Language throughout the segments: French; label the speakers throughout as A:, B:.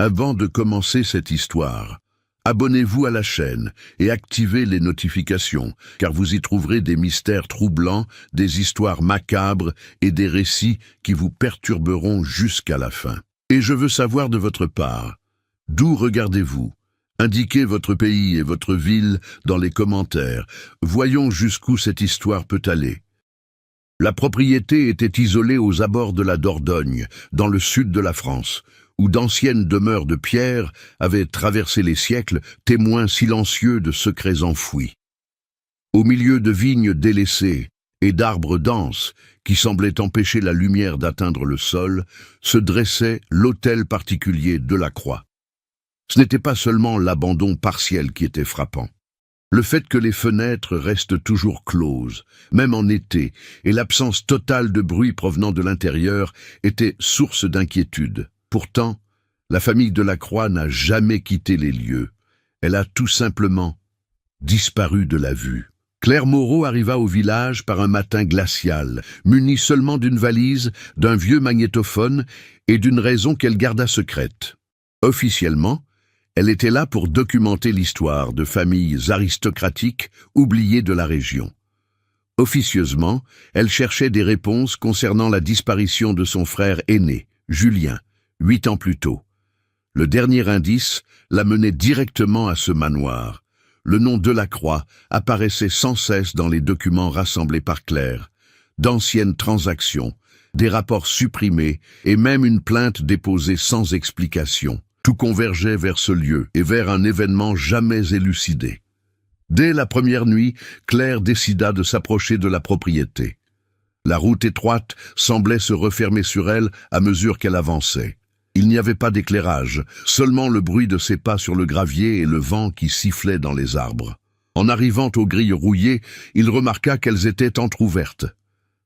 A: Avant de commencer cette histoire, abonnez-vous à la chaîne et activez les notifications, car vous y trouverez des mystères troublants, des histoires macabres et des récits qui vous perturberont jusqu'à la fin. Et je veux savoir de votre part, d'où regardez-vous? Indiquez votre pays et votre ville dans les commentaires. Voyons jusqu'où cette histoire peut aller. La propriété était isolée aux abords de la Dordogne, dans le sud de la France, où d'anciennes demeures de pierre avaient traversé les siècles, témoins silencieux de secrets enfouis. Au milieu de vignes délaissées et d'arbres denses qui semblaient empêcher la lumière d'atteindre le sol, se dressait l'hôtel particulier de la Croix. Ce n'était pas seulement l'abandon partiel qui était frappant. Le fait que les fenêtres restent toujours closes, même en été, et l'absence totale de bruit provenant de l'intérieur était source d'inquiétude. Pourtant, la famille de la Croix n'a jamais quitté les lieux. Elle a tout simplement disparu de la vue. Claire Moreau arriva au village par un matin glacial, munie seulement d'une valise, d'un vieux magnétophone et d'une raison qu'elle garda secrète. Officiellement, elle était là pour documenter l'histoire de familles aristocratiques oubliées de la région. Officieusement, elle cherchait des réponses concernant la disparition de son frère aîné, Julien, 8 ans plus tôt. Le dernier indice la menait directement à ce manoir. Le nom Delacroix apparaissait sans cesse dans les documents rassemblés par Claire. D'anciennes transactions, des rapports supprimés et même une plainte déposée sans explication. Tout convergeait vers ce lieu et vers un événement jamais élucidé. Dès la première nuit, Claire décida de s'approcher de la propriété. La route étroite semblait se refermer sur elle à mesure qu'elle avançait. Il n'y avait pas d'éclairage, seulement le bruit de ses pas sur le gravier et le vent qui sifflait dans les arbres. En arrivant aux grilles rouillées, il remarqua qu'elles étaient entr'ouvertes.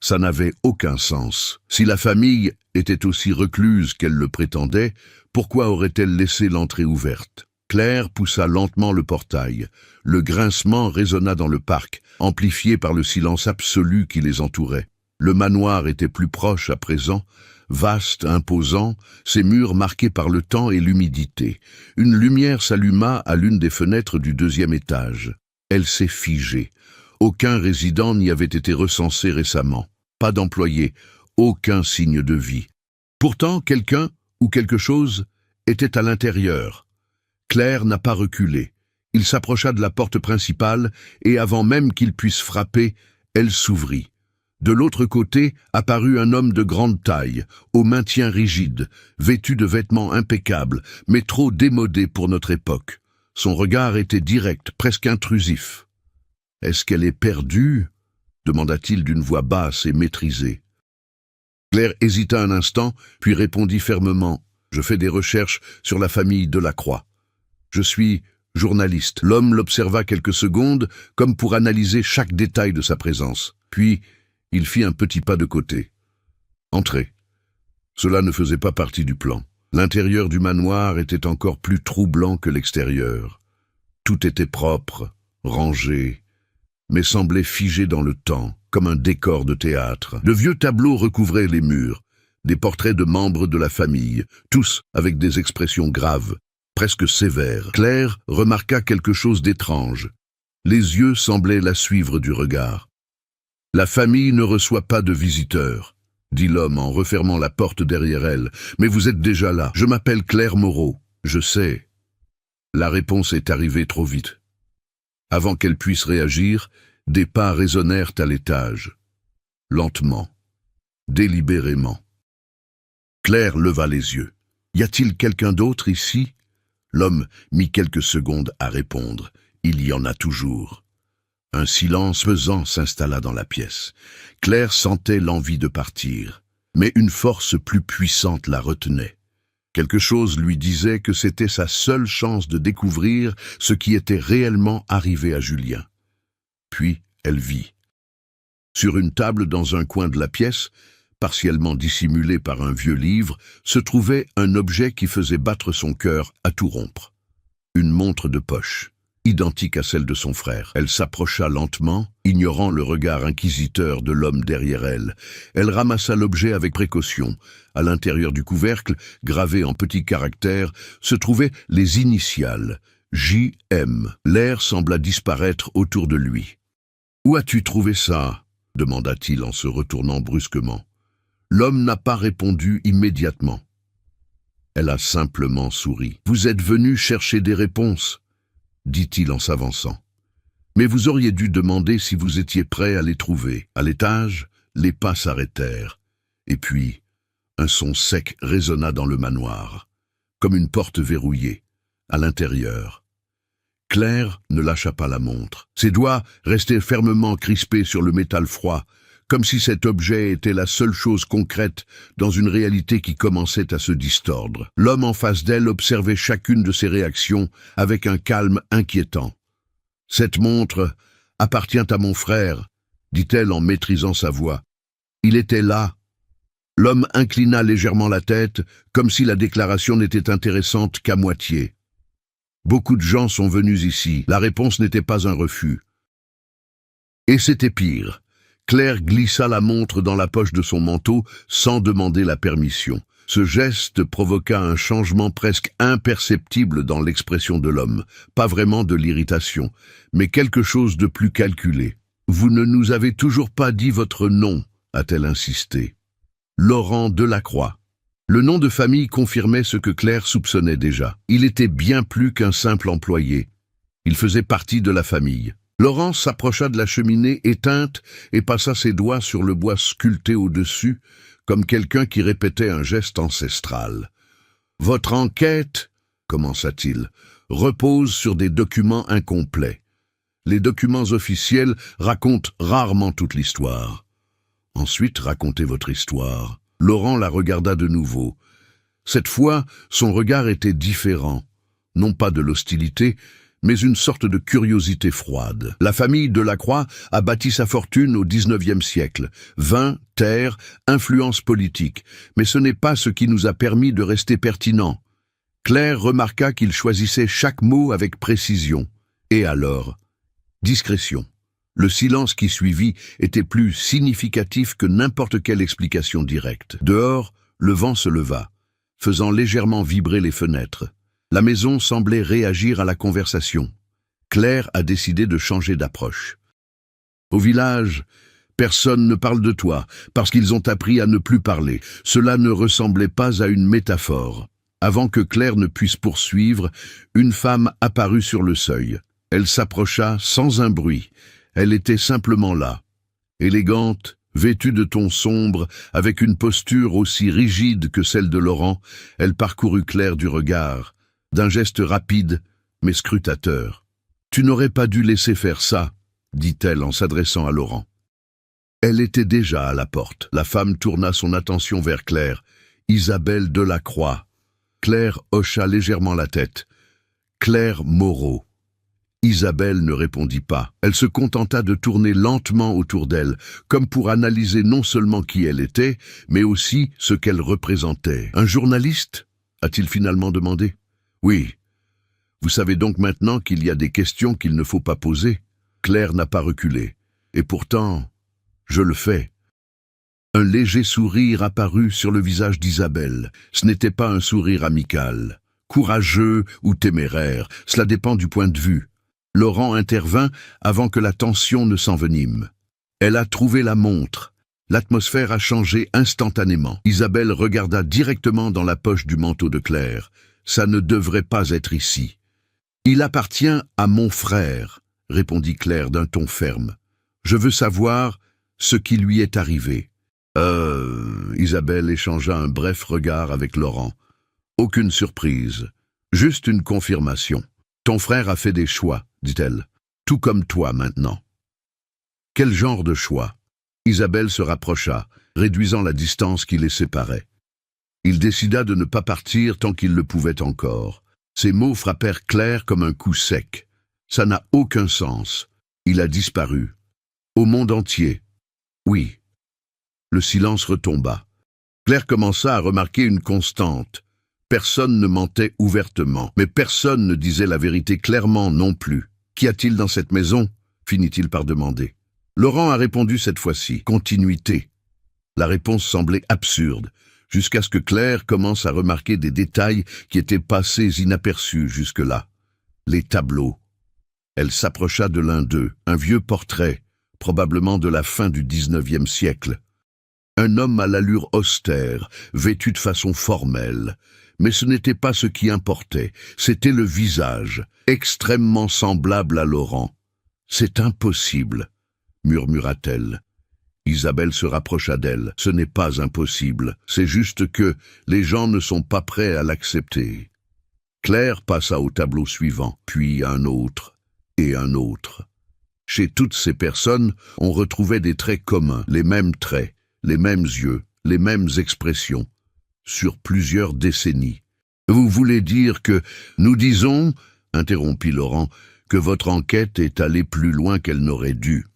A: Ça n'avait aucun sens. Si la famille était aussi recluse qu'elle le prétendait, pourquoi aurait-elle laissé l'entrée ouverte? Claire poussa lentement le portail. Le grincement résonna dans le parc, amplifié par le silence absolu qui les entourait. Le manoir était plus proche à présent, vaste, imposant, ses murs marqués par le temps et l'humidité. Une lumière s'alluma à l'une des fenêtres du 2e étage. Elle s'est figée. Aucun résident n'y avait été recensé récemment. Pas d'employé, aucun signe de vie. Pourtant, quelqu'un ou quelque chose était à l'intérieur. Claire n'a pas reculé. Il s'approcha de la porte principale et avant même qu'il puisse frapper, elle s'ouvrit. De l'autre côté apparut un homme de grande taille, au maintien rigide, vêtu de vêtements impeccables, mais trop démodés pour notre époque. Son regard était direct, presque intrusif. « Est-ce qu'elle est perdue ?» demanda-t-il d'une voix basse et maîtrisée. Claire hésita un instant, puis répondit fermement « Je fais des recherches sur la famille Delacroix. Je suis journaliste. » L'homme l'observa quelques secondes, comme pour analyser chaque détail de sa présence. Puis, il fit un petit pas de côté. « Entrez. » Cela ne faisait pas partie du plan. L'intérieur du manoir était encore plus troublant que l'extérieur. Tout était propre, rangé, mais semblait figé dans le temps, comme un décor de théâtre. De vieux tableaux recouvraient les murs, des portraits de membres de la famille, tous avec des expressions graves, presque sévères. Claire remarqua quelque chose d'étrange. Les yeux semblaient la suivre du regard. « La famille ne reçoit pas de visiteurs, » dit l'homme en refermant la porte derrière elle. « Mais vous êtes déjà là. Je m'appelle Claire Moreau. Je sais. » La réponse est arrivée trop vite. Avant qu'elle puisse réagir, des pas résonnèrent à l'étage. Lentement, délibérément. Claire leva les yeux. « Y a-t-il quelqu'un d'autre ici ?» L'homme mit quelques secondes à répondre. « Il y en a toujours. » Un silence pesant s'installa dans la pièce. Claire sentait l'envie de partir, mais une force plus puissante la retenait. Quelque chose lui disait que c'était sa seule chance de découvrir ce qui était réellement arrivé à Julien. Puis elle vit. Sur une table dans un coin de la pièce, partiellement dissimulé par un vieux livre, se trouvait un objet qui faisait battre son cœur à tout rompre. Une montre de poche. identique à celle de son frère. Elle s'approcha lentement, ignorant le regard inquisiteur de l'homme derrière elle. Elle ramassa l'objet avec précaution. À l'intérieur du couvercle, gravé en petits caractères, se trouvaient les initiales J.M. L'air sembla disparaître autour de lui. « Où as-tu trouvé ça ?» demanda-t-il en se retournant brusquement. L'homme n'a pas répondu immédiatement. Elle a simplement souri. « Vous êtes venu chercher des réponses ?» dit-il en s'avançant. « Mais vous auriez dû demander si vous étiez prêt à les trouver. » À l'étage, les pas s'arrêtèrent. Et puis, un son sec résonna dans le manoir, comme une porte verrouillée, à l'intérieur. Claire ne lâcha pas la montre. Ses doigts restaient fermement crispés sur le métal froid, comme si cet objet était la seule chose concrète dans une réalité qui commençait à se distordre. L'homme en face d'elle observait chacune de ses réactions avec un calme inquiétant. « Cette montre appartient à mon frère, » dit-elle en maîtrisant sa voix. « Il était là. » L'homme inclina légèrement la tête, comme si la déclaration n'était intéressante qu'à moitié. « Beaucoup de gens sont venus ici. » La réponse n'était pas un refus. Et c'était pire. Claire glissa la montre dans la poche de son manteau sans demander la permission. Ce geste provoqua un changement presque imperceptible dans l'expression de l'homme. Pas vraiment de l'irritation, mais quelque chose de plus calculé. « Vous ne nous avez toujours pas dit votre nom », a-t-elle insisté. « Laurent Delacroix. » Le nom de famille confirmait ce que Claire soupçonnait déjà. Il était bien plus qu'un simple employé. Il faisait partie de la famille. Laurent s'approcha de la cheminée éteinte et passa ses doigts sur le bois sculpté au-dessus, comme quelqu'un qui répétait un geste ancestral. « Votre enquête, commença-t-il, repose sur des documents incomplets. Les documents officiels racontent rarement toute l'histoire. Ensuite, racontez votre histoire. » Laurent la regarda de nouveau. Cette fois, son regard était différent. Non pas de l'hostilité, mais une sorte de curiosité froide. La famille Delacroix a bâti sa fortune au XIXe siècle. Vin, terre, influence politique. Mais ce n'est pas ce qui nous a permis de rester pertinents. Claire remarqua qu'il choisissait chaque mot avec précision. Et alors? Discrétion. Le silence qui suivit était plus significatif que n'importe quelle explication directe. Dehors, le vent se leva, faisant légèrement vibrer les fenêtres. La maison semblait réagir à la conversation. Claire a décidé de changer d'approche. Au village, personne ne parle de toi, parce qu'ils ont appris à ne plus parler. Cela ne ressemblait pas à une métaphore. Avant que Claire ne puisse poursuivre, une femme apparut sur le seuil. Elle s'approcha sans un bruit. Elle était simplement là, élégante, vêtue de tons sombres, avec une posture aussi rigide que celle de Laurent. Elle parcourut Claire du regard, d'un geste rapide, mais scrutateur. « Tu n'aurais pas dû laisser faire ça, » dit-elle en s'adressant à Laurent. Elle était déjà à la porte. La femme tourna son attention vers Claire. « Isabelle Delacroix. » Claire hocha légèrement la tête. « Claire Moreau. » Isabelle ne répondit pas. Elle se contenta de tourner lentement autour d'elle, comme pour analyser non seulement qui elle était, mais aussi ce qu'elle représentait. « Un journaliste ?» a-t-il finalement demandé. « Oui. Vous savez donc maintenant qu'il y a des questions qu'il ne faut pas poser. » Claire n'a pas reculé. « Et pourtant, je le fais. » Un léger sourire apparut sur le visage d'Isabelle. Ce n'était pas un sourire amical. Courageux ou téméraire, cela dépend du point de vue. Laurent intervint avant que la tension ne s'envenime. Elle a trouvé la montre. L'atmosphère a changé instantanément. Isabelle regarda directement dans la poche du manteau de Claire. Ça ne devrait pas être ici. Il appartient à mon frère, répondit Claire d'un ton ferme. Je veux savoir ce qui lui est arrivé. Isabelle échangea un bref regard avec Laurent. Aucune surprise, juste une confirmation. Ton frère a fait des choix, dit-elle, tout comme toi maintenant. Quel genre de choix? Isabelle se rapprocha, réduisant la distance qui les séparait. Il décida de ne pas partir tant qu'il le pouvait encore. Ces mots frappèrent Claire comme un coup sec. Ça n'a aucun sens. Il a disparu. Au monde entier. Oui. Le silence retomba. Claire commença à remarquer une constante. Personne ne mentait ouvertement, mais personne ne disait la vérité clairement non plus. Qu'y a-t-il dans cette maison » finit-il par demander. Laurent a répondu cette fois-ci. Continuité. La réponse semblait absurde, jusqu'à ce que Claire commence à remarquer des détails qui étaient passés inaperçus jusque-là. Les tableaux. Elle s'approcha de l'un d'eux, un vieux portrait, probablement de la fin du XIXe siècle. Un homme à l'allure austère, vêtu de façon formelle. Mais ce n'était pas ce qui importait, c'était le visage, extrêmement semblable à Laurent. « C'est impossible », murmura-t-elle. Isabelle se rapprocha d'elle. « Ce n'est pas impossible, c'est juste que les gens ne sont pas prêts à l'accepter. » Claire passa au tableau suivant, puis un autre, et un autre. Chez toutes ces personnes, on retrouvait des traits communs, les mêmes traits, les mêmes yeux, les mêmes expressions, sur plusieurs décennies. « Vous voulez dire que, nous disons, interrompit Laurent, que votre enquête est allée plus loin qu'elle n'aurait dû. »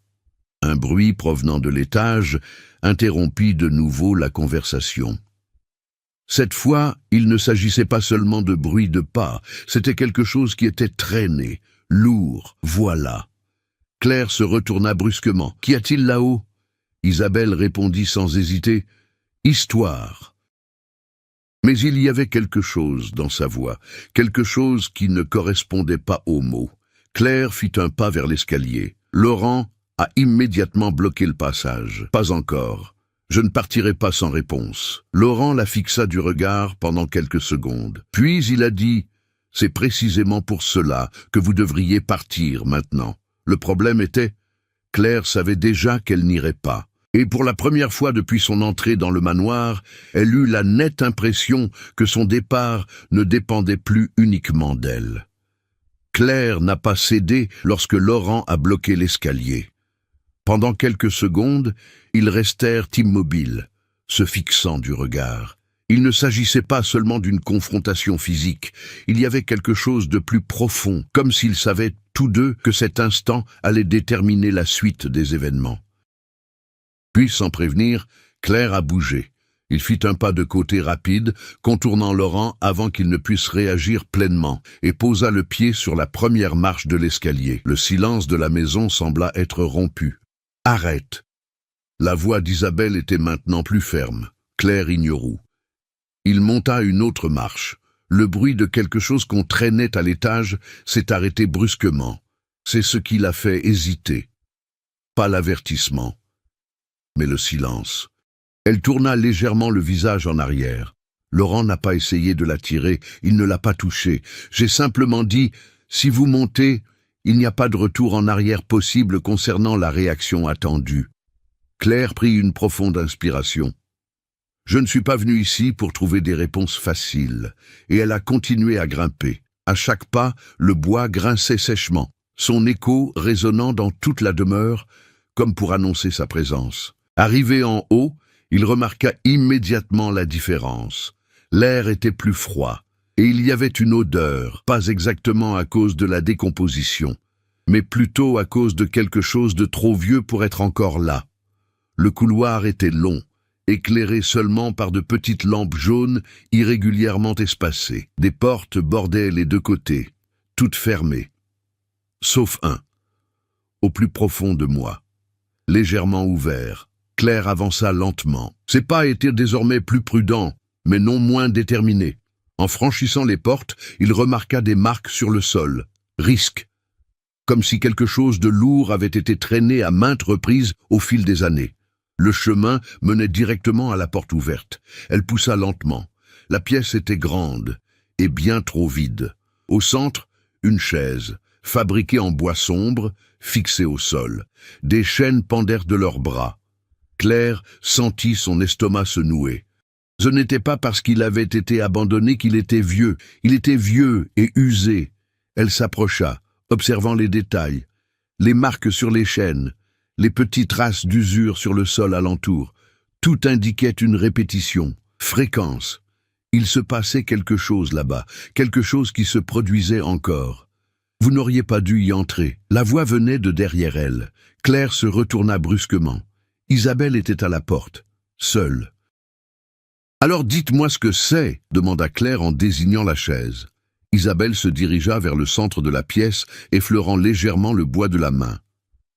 A: Un bruit provenant de l'étage interrompit de nouveau la conversation. Cette fois, il ne s'agissait pas seulement de bruit de pas, c'était quelque chose qui était traîné, lourd, voilà. Claire se retourna brusquement. « Qu'y a-t-il là-haut » Isabelle répondit sans hésiter. « Histoire. » Mais il y avait quelque chose dans sa voix, quelque chose qui ne correspondait pas aux mots. Claire fit un pas vers l'escalier. Laurent a immédiatement bloqué le passage. « Pas encore. Je ne partirai pas sans réponse. » Laurent la fixa du regard pendant quelques secondes. Puis il a dit « C'est précisément pour cela que vous devriez partir maintenant. » Le problème était, Claire savait déjà qu'elle n'irait pas. Et pour la première fois depuis son entrée dans le manoir, elle eut la nette impression que son départ ne dépendait plus uniquement d'elle. Claire n'a pas cédé lorsque Laurent a bloqué l'escalier. Pendant quelques secondes, ils restèrent immobiles, se fixant du regard. Il ne s'agissait pas seulement d'une confrontation physique, il y avait quelque chose de plus profond, comme s'ils savaient tous deux que cet instant allait déterminer la suite des événements. Puis, sans prévenir, Claire a bougé. Il fit un pas de côté rapide, contournant Laurent avant qu'il ne puisse réagir pleinement, et posa le pied sur la première marche de l'escalier. Le silence de la maison sembla être rompu. « Arrête !» La voix d'Isabelle était maintenant plus ferme. Claire ignorou. Il monta une autre marche. Le bruit de quelque chose qu'on traînait à l'étage s'est arrêté brusquement. C'est ce qui l'a fait hésiter. Pas l'avertissement, mais le silence. Elle tourna légèrement le visage en arrière. Laurent n'a pas essayé de la tirer, il ne l'a pas touchée. J'ai simplement dit, si vous montez, il n'y a pas de retour en arrière possible concernant la réaction attendue. Claire prit une profonde inspiration. Je ne suis pas venu ici pour trouver des réponses faciles, et elle a continué à grimper. À chaque pas, le bois grinçait sèchement, son écho résonnant dans toute la demeure, comme pour annoncer sa présence. Arrivé en haut, il remarqua immédiatement la différence. L'air était plus froid, et il y avait une odeur, pas exactement à cause de la décomposition, mais plutôt à cause de quelque chose de trop vieux pour être encore là. Le couloir était long, éclairé seulement par de petites lampes jaunes irrégulièrement espacées. Des portes bordaient les deux côtés, toutes fermées, sauf un, au plus profond de moi, légèrement ouvert. Claire avança lentement. Ses pas étaient désormais plus prudents, mais non moins déterminés. En franchissant les portes, il remarqua des marques sur le sol. Risque. Comme si quelque chose de lourd avait été traîné à maintes reprises au fil des années. Le chemin menait directement à la porte ouverte. Elle poussa lentement. La pièce était grande et bien trop vide. Au centre, une chaise, fabriquée en bois sombre, fixée au sol. Des chaînes pendèrent de leurs bras. Claire sentit son estomac se nouer. Ce n'était pas parce qu'il avait été abandonné qu'il était vieux. Il était vieux et usé. Elle s'approcha, observant les détails, les marques sur les chaînes, les petites traces d'usure sur le sol alentour. Tout indiquait une répétition, fréquence. Il se passait quelque chose là-bas, quelque chose qui se produisait encore. Vous n'auriez pas dû y entrer. La voix venait de derrière elle. Claire se retourna brusquement. Isabelle était à la porte, seule. « Alors dites-moi ce que c'est » demanda Claire en désignant la chaise. Isabelle se dirigea vers le centre de la pièce, effleurant légèrement le bois de la main.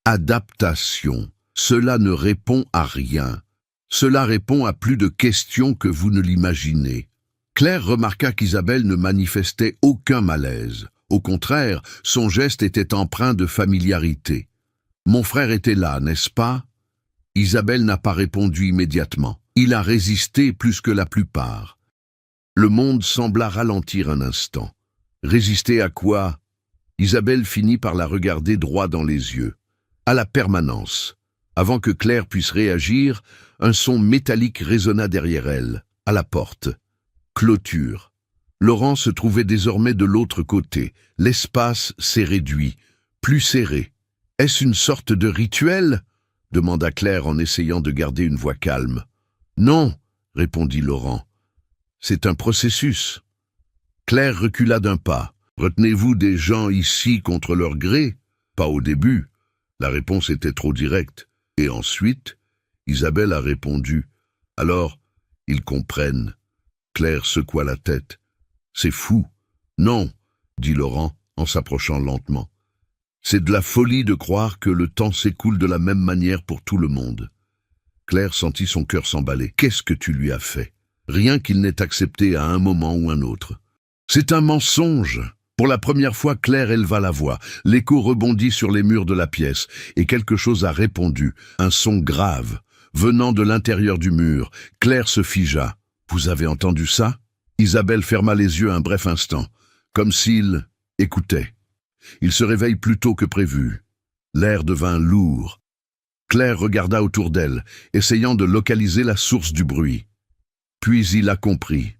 A: Adaptation. Cela ne répond à rien. Cela répond à plus de questions que vous ne l'imaginez. Claire remarqua qu'Isabelle ne manifestait aucun malaise. Au contraire, son geste était empreint de familiarité. « Mon frère était là, n'est-ce pas ?» Isabelle n'a pas répondu immédiatement. Il a résisté plus que la plupart. Le monde sembla ralentir un instant. Résister à quoi? Isabelle finit par la regarder droit dans les yeux. À la permanence. Avant que Claire puisse réagir, un son métallique résonna derrière elle, à la porte. Clôture. Laurent se trouvait désormais de l'autre côté. L'espace s'est réduit, plus serré. « Est-ce une sorte de rituel ?» demanda Claire en essayant de garder une voix calme. « Non, » répondit Laurent. « C'est un processus. » Claire recula d'un pas. « Retenez-vous des gens ici contre leur gré ?» Pas au début. La réponse était trop directe. Et ensuite, Isabelle a répondu. « Alors, ils comprennent. » Claire secoua la tête. « C'est fou. »« Non, » dit Laurent en s'approchant lentement. « C'est de la folie de croire que le temps s'écoule de la même manière pour tout le monde. » Claire sentit son cœur s'emballer. « Qu'est-ce que tu lui as fait? Rien qu'il n'ait accepté à un moment ou un autre. »« C'est un mensonge !» Pour la première fois, Claire éleva la voix. L'écho rebondit sur les murs de la pièce, et quelque chose a répondu, un son grave, venant de l'intérieur du mur. Claire se figea. « Vous avez entendu ça ?» Isabelle ferma les yeux un bref instant, comme s'il écoutait. Il se réveille plus tôt que prévu. L'air devint lourd. Claire regarda autour d'elle, essayant de localiser la source du bruit. Puis il a compris.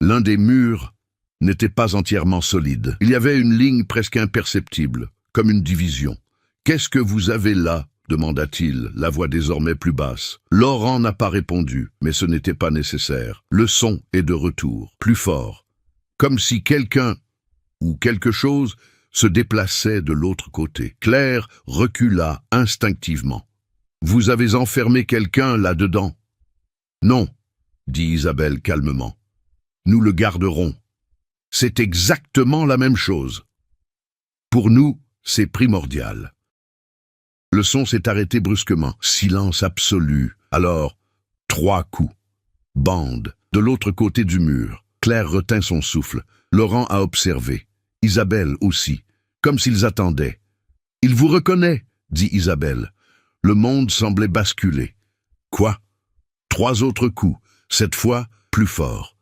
A: L'un des murs n'était pas entièrement solide. Il y avait une ligne presque imperceptible, comme une division. « Qu'est-ce que vous avez là ?» demanda-t-il, la voix désormais plus basse. Laurent n'a pas répondu, mais ce n'était pas nécessaire. Le son est de retour, plus fort, comme si quelqu'un ou quelque chose se déplaçait de l'autre côté. Claire recula instinctivement. « Vous avez enfermé quelqu'un là-dedans ?»« Non, » dit Isabelle calmement. « Nous le garderons. C'est exactement la même chose. Pour nous, c'est primordial. » Le son s'est arrêté brusquement. Silence absolu. Alors, 3 coups. Bande. De l'autre côté du mur. Claire retint son souffle. Laurent a observé. Isabelle aussi. Comme s'ils attendaient. « Il vous reconnaît, » dit Isabelle. Le monde semblait basculer. Quoi? 3 autres coups. Cette fois, plus fort.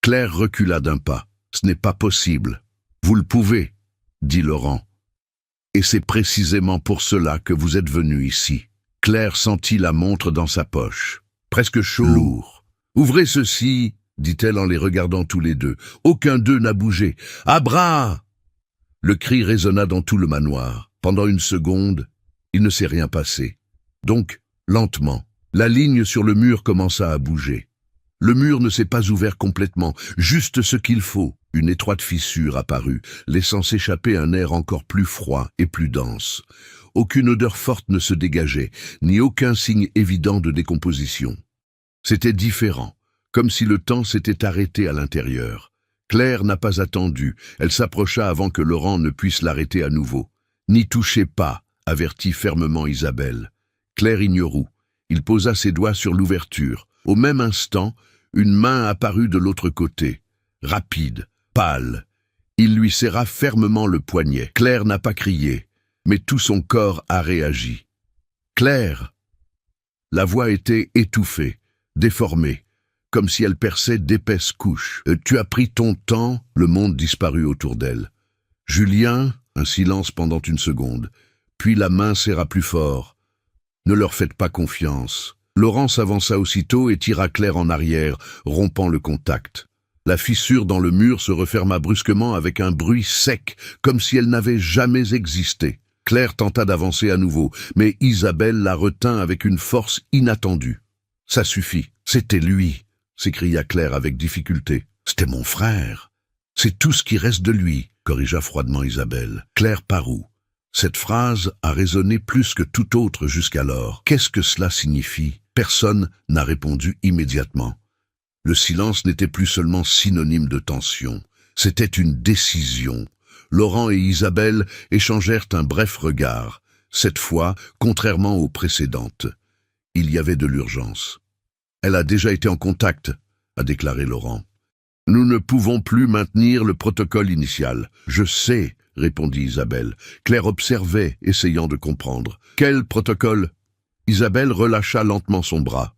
A: Claire recula d'un pas. « Ce n'est pas possible. »« Vous le pouvez, » dit Laurent. « Et c'est précisément pour cela que vous êtes venu ici. » Claire sentit la montre dans sa poche. Presque chaud. Lourd. « Ouvrez ceci, » dit-elle en les regardant tous les deux. Aucun d'eux n'a bougé. « Abra !» Le cri résonna dans tout le manoir. Pendant une seconde, il ne s'est rien passé. Donc, lentement, la ligne sur le mur commença à bouger. Le mur ne s'est pas ouvert complètement, juste ce qu'il faut. Une étroite fissure apparut, laissant s'échapper un air encore plus froid et plus dense. Aucune odeur forte ne se dégageait, ni aucun signe évident de décomposition. C'était différent, comme si le temps s'était arrêté à l'intérieur. Claire n'a pas attendu, elle s'approcha avant que Laurent ne puisse l'arrêter à nouveau. « N'y touchez pas », avertit fermement Isabelle. Claire ignorou. Il posa ses doigts sur l'ouverture. Au même instant, une main apparut de l'autre côté. Rapide, pâle. Il lui serra fermement le poignet. Claire n'a pas crié, mais tout son corps a réagi. « Claire !» La voix était étouffée, déformée, comme si elle perçait d'épaisses couches. « Tu as pris ton temps ?» Le monde disparut autour d'elle. « Julien ?» Un silence pendant une seconde. Puis la main serra plus fort. « Ne leur faites pas confiance. » Laurent s'avança aussitôt et tira Claire en arrière, rompant le contact. La fissure dans le mur se referma brusquement avec un bruit sec, comme si elle n'avait jamais existé. Claire tenta d'avancer à nouveau, mais Isabelle la retint avec une force inattendue. « Ça suffit, c'était lui !» s'écria Claire avec difficulté. « C'était mon frère. C'est tout ce qui reste de lui !» corrigea froidement Isabelle. Claire parut. Cette phrase a résonné plus que toute autre jusqu'alors. Qu'est-ce que cela signifie? Personne n'a répondu immédiatement. Le silence n'était plus seulement synonyme de tension, C'était une décision. Laurent et Isabelle échangèrent un bref regard. Cette fois, contrairement aux précédentes, il y avait de l'urgence. « Elle a déjà été en contact », a déclaré Laurent. « Nous ne pouvons plus maintenir le protocole initial. »« Je sais », répondit Isabelle. Claire observait, essayant de comprendre. « Quel protocole ?» Isabelle relâcha lentement son bras.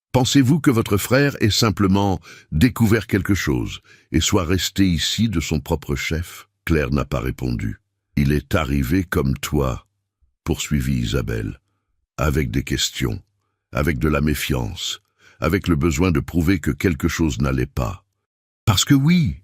A: « Pensez-vous que votre frère ait simplement découvert quelque chose et soit resté ici de son propre chef ?» Claire n'a pas répondu. « Il est arrivé comme toi », poursuivit Isabelle, avec des questions, avec de la méfiance, avec le besoin de prouver que quelque chose n'allait pas. « Parce que oui,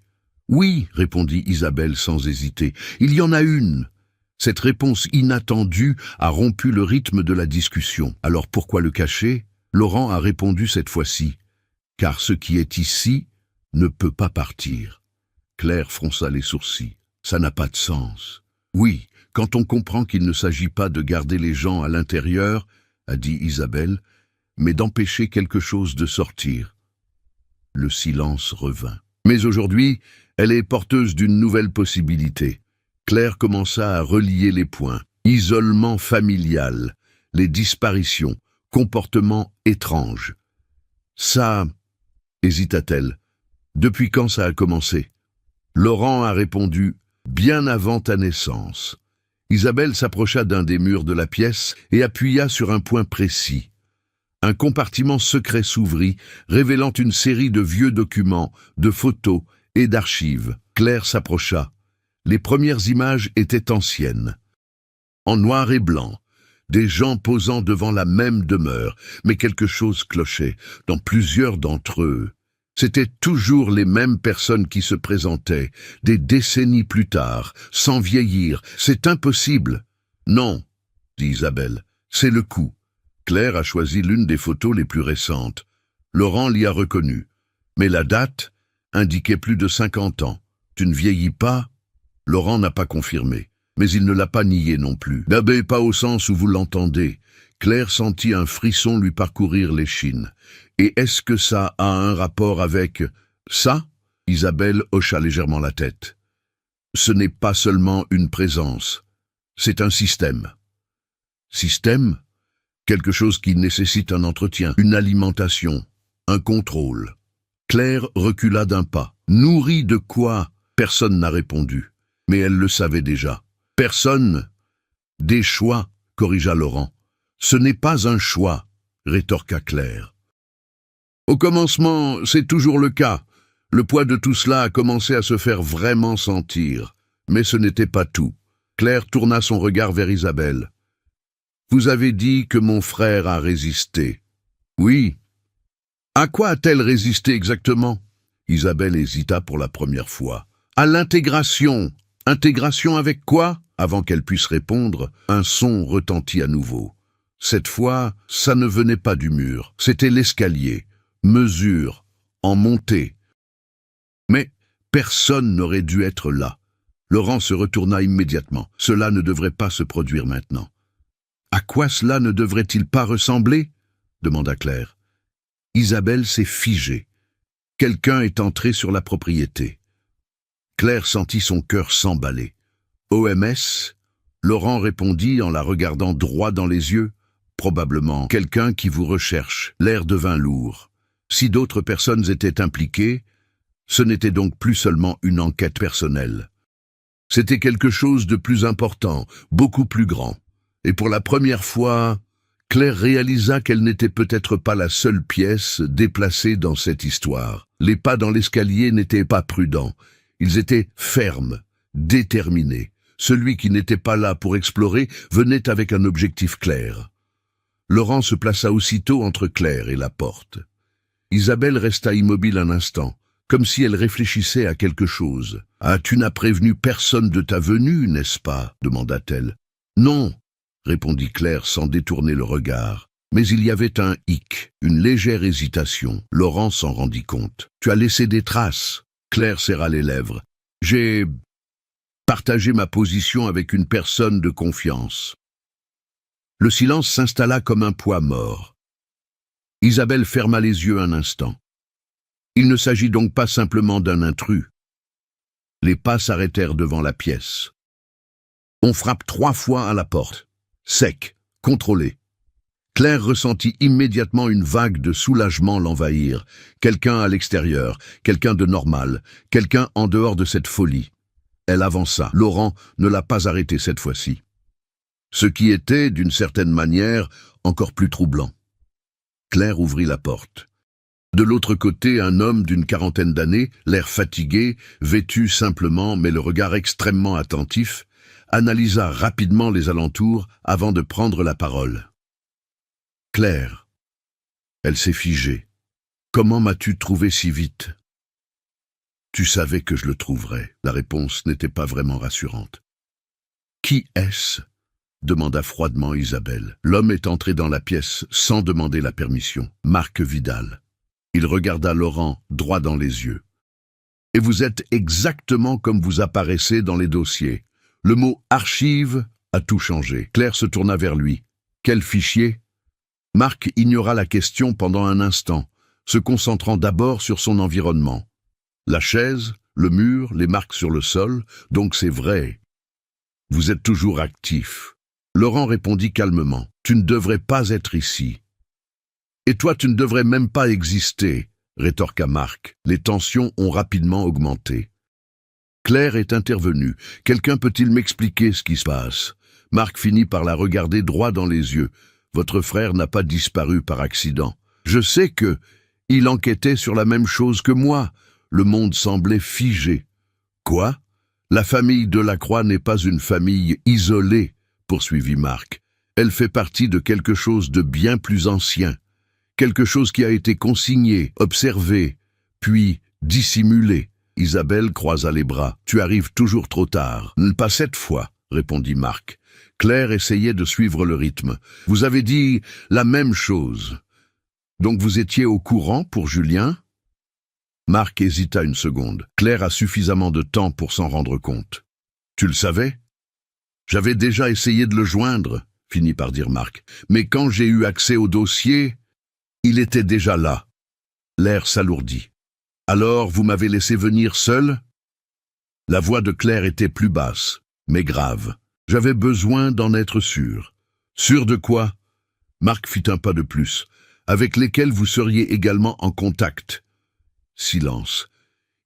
A: répondit Isabelle sans hésiter, il y en a une. » Cette réponse inattendue a rompu le rythme de la discussion. Alors pourquoi le cacher? Laurent a répondu cette fois-ci. « Car ce qui est ici ne peut pas partir. » Claire fronça les sourcils. « Ça n'a pas de sens. »« Oui, quand on comprend qu'il ne s'agit pas de garder les gens à l'intérieur, a dit Isabelle, mais d'empêcher quelque chose de sortir. » Le silence revint. Mais aujourd'hui, elle est porteuse d'une nouvelle possibilité. Claire commença à relier les points. Isolement familial, les disparitions, comportements étranges. Ça, hésita-t-elle. Depuis quand ça a commencé? Laurent a répondu, bien avant ta naissance. Isabelle s'approcha d'un des murs de la pièce et appuya sur un point précis. Un compartiment secret s'ouvrit, révélant une série de vieux documents, de photos et d'archives. Claire s'approcha. Les premières images étaient anciennes. En noir et blanc, des gens posant devant la même demeure, mais quelque chose clochait. Dans plusieurs d'entre eux, c'étaient toujours les mêmes personnes qui se présentaient, des décennies plus tard, sans vieillir. C'est impossible. Non, dit Isabelle, c'est le coup. Claire a choisi l'une des photos les plus récentes. Laurent l'y a reconnue. Mais la date indiquait plus de 50 ans. Tu ne vieillis pas? Laurent n'a pas confirmé, mais il ne l'a pas nié non plus. Mais pas au sens où vous l'entendez. Claire sentit un frisson lui parcourir l'échine. Et est-ce que ça a un rapport avec ça? Isabelle hocha légèrement la tête. Ce n'est pas seulement une présence, c'est un système. Système? Quelque chose qui nécessite un entretien, une alimentation, un contrôle. Claire recula d'un pas. Nourrie de quoi? Personne n'a répondu. Mais elle le savait déjà. Personne? Des choix, corrigea Laurent. Ce n'est pas un choix, rétorqua Claire. Au commencement, c'est toujours le cas. Le poids de tout cela a commencé à se faire vraiment sentir. Mais ce n'était pas tout. Claire tourna son regard vers Isabelle. Vous avez dit que mon frère a résisté. Oui. À quoi a-t-elle résisté exactement? Isabelle hésita pour la première fois. À l'intégration. Intégration avec quoi? Avant qu'elle puisse répondre, un son retentit à nouveau. Cette fois, ça ne venait pas du mur, c'était l'escalier. Mesure, en montée. Mais personne n'aurait dû être là. Laurent se retourna immédiatement. Cela ne devrait pas se produire maintenant. À quoi cela ne devrait-il pas ressembler? Demanda Claire. Isabelle s'est figée. Quelqu'un est entré sur la propriété. Claire sentit son cœur s'emballer. OMS? Laurent répondit en la regardant droit dans les yeux. Probablement quelqu'un qui vous recherche. L'air devint lourd. Si d'autres personnes étaient impliquées, ce n'était donc plus seulement une enquête personnelle. C'était quelque chose de plus important, beaucoup plus grand. Et pour la première fois, Claire réalisa qu'elle n'était peut-être pas la seule pièce déplacée dans cette histoire. Les pas dans l'escalier n'étaient pas prudents. Ils étaient fermes, déterminés. Celui qui n'était pas là pour explorer venait avec un objectif clair. Laurent se plaça aussitôt entre Claire et la porte. Isabelle resta immobile un instant, comme si elle réfléchissait à quelque chose. « Ah, tu n'as prévenu personne de ta venue, n'est-ce pas ?» demanda-t-elle. « Non », répondit Claire sans détourner le regard. Mais il y avait un hic, une légère hésitation. Laurent s'en rendit compte. « Tu as laissé des traces ?» Claire serra les lèvres. « J'ai partagé ma position avec une personne de confiance. » Le silence s'installa comme un poids mort. Isabelle ferma les yeux un instant. Il ne s'agit donc pas simplement d'un intrus. Les pas s'arrêtèrent devant la pièce. On frappe 3 fois à la porte. Sec, contrôlé. Claire ressentit immédiatement une vague de soulagement l'envahir. Quelqu'un à l'extérieur, quelqu'un de normal, quelqu'un en dehors de cette folie. Elle avança. Laurent ne l'a pas arrêté cette fois-ci. Ce qui était, d'une certaine manière, encore plus troublant. Claire ouvrit la porte. De l'autre côté, un homme d'une quarantaine d'années, l'air fatigué, vêtu simplement mais le regard extrêmement attentif, analysa rapidement les alentours avant de prendre la parole. « Claire. » Elle s'est figée. « Comment m'as-tu trouvé si vite ?»« Tu savais que je le trouverais. » La réponse n'était pas vraiment rassurante. « Qui est-ce » demanda froidement Isabelle. L'homme est entré dans la pièce sans demander la permission. Marc Vidal. Il regarda Laurent droit dans les yeux. « Et vous êtes exactement comme vous apparaissez dans les dossiers. » Le mot « archive » a tout changé. Claire se tourna vers lui. « Quel fichier ?» Marc ignora la question pendant un instant, se concentrant d'abord sur son environnement. La chaise, le mur, les marques sur le sol, donc c'est vrai. « Vous êtes toujours actif. » Laurent répondit calmement. « Tu ne devrais pas être ici. »« Et toi, tu ne devrais même pas exister, » rétorqua Marc. Les tensions ont rapidement augmenté. Claire est intervenue. « Quelqu'un peut-il m'expliquer ce qui se passe ?» Marc finit par la regarder droit dans les yeux. « Votre frère n'a pas disparu par accident. Je sais que il enquêtait sur la même chose que moi. » Le monde semblait figé. « Quoi ? La famille Delacroix n'est pas une famille isolée, » poursuivit Marc. « Elle fait partie de quelque chose de bien plus ancien. Quelque chose qui a été consigné, observé, puis dissimulé. » Isabelle croisa les bras. « Tu arrives toujours trop tard. »« Pas cette fois, » répondit Marc. Claire essayait de suivre le rythme. « Vous avez dit la même chose. Donc vous étiez au courant pour Julien ?» Marc hésita une seconde. Claire a suffisamment de temps pour s'en rendre compte. « Tu le savais ?»« J'avais déjà essayé de le joindre, » finit par dire Marc. « Mais quand j'ai eu accès au dossier, il était déjà là. » L'air s'alourdit. « Alors, vous m'avez laissé venir seul ?» La voix de Claire était plus basse, mais grave. « J'avais besoin d'en être sûr. »« Sûr de quoi ?» Marc fit un pas de plus. « Avec lesquels vous seriez également en contact. » Silence.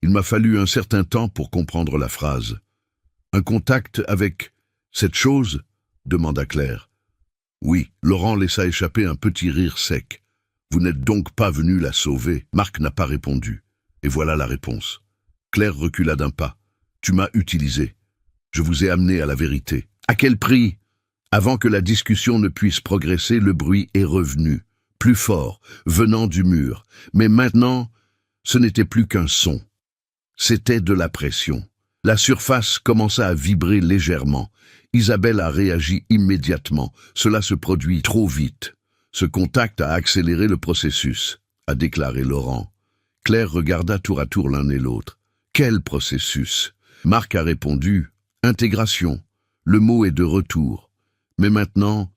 A: Il m'a fallu un certain temps pour comprendre la phrase. « Un contact avec cette chose ?» demanda Claire. « Oui. » Laurent laissa échapper un petit rire sec. « Vous n'êtes donc pas venu la sauver ?» Marc n'a pas répondu. Et voilà la réponse. Claire recula d'un pas. « Tu m'as utilisé. Je vous ai amené à la vérité. » « À quel prix ?» Avant que la discussion ne puisse progresser, le bruit est revenu, plus fort, venant du mur. Mais maintenant, ce n'était plus qu'un son. C'était de la pression. La surface commença à vibrer légèrement. Isabelle a réagi immédiatement. Cela se produit trop vite. Ce contact a accéléré le processus, a déclaré Laurent. Claire regarda tour à tour l'un et l'autre. Quel processus? Marc a répondu, intégration. Le mot est de retour. Mais maintenant,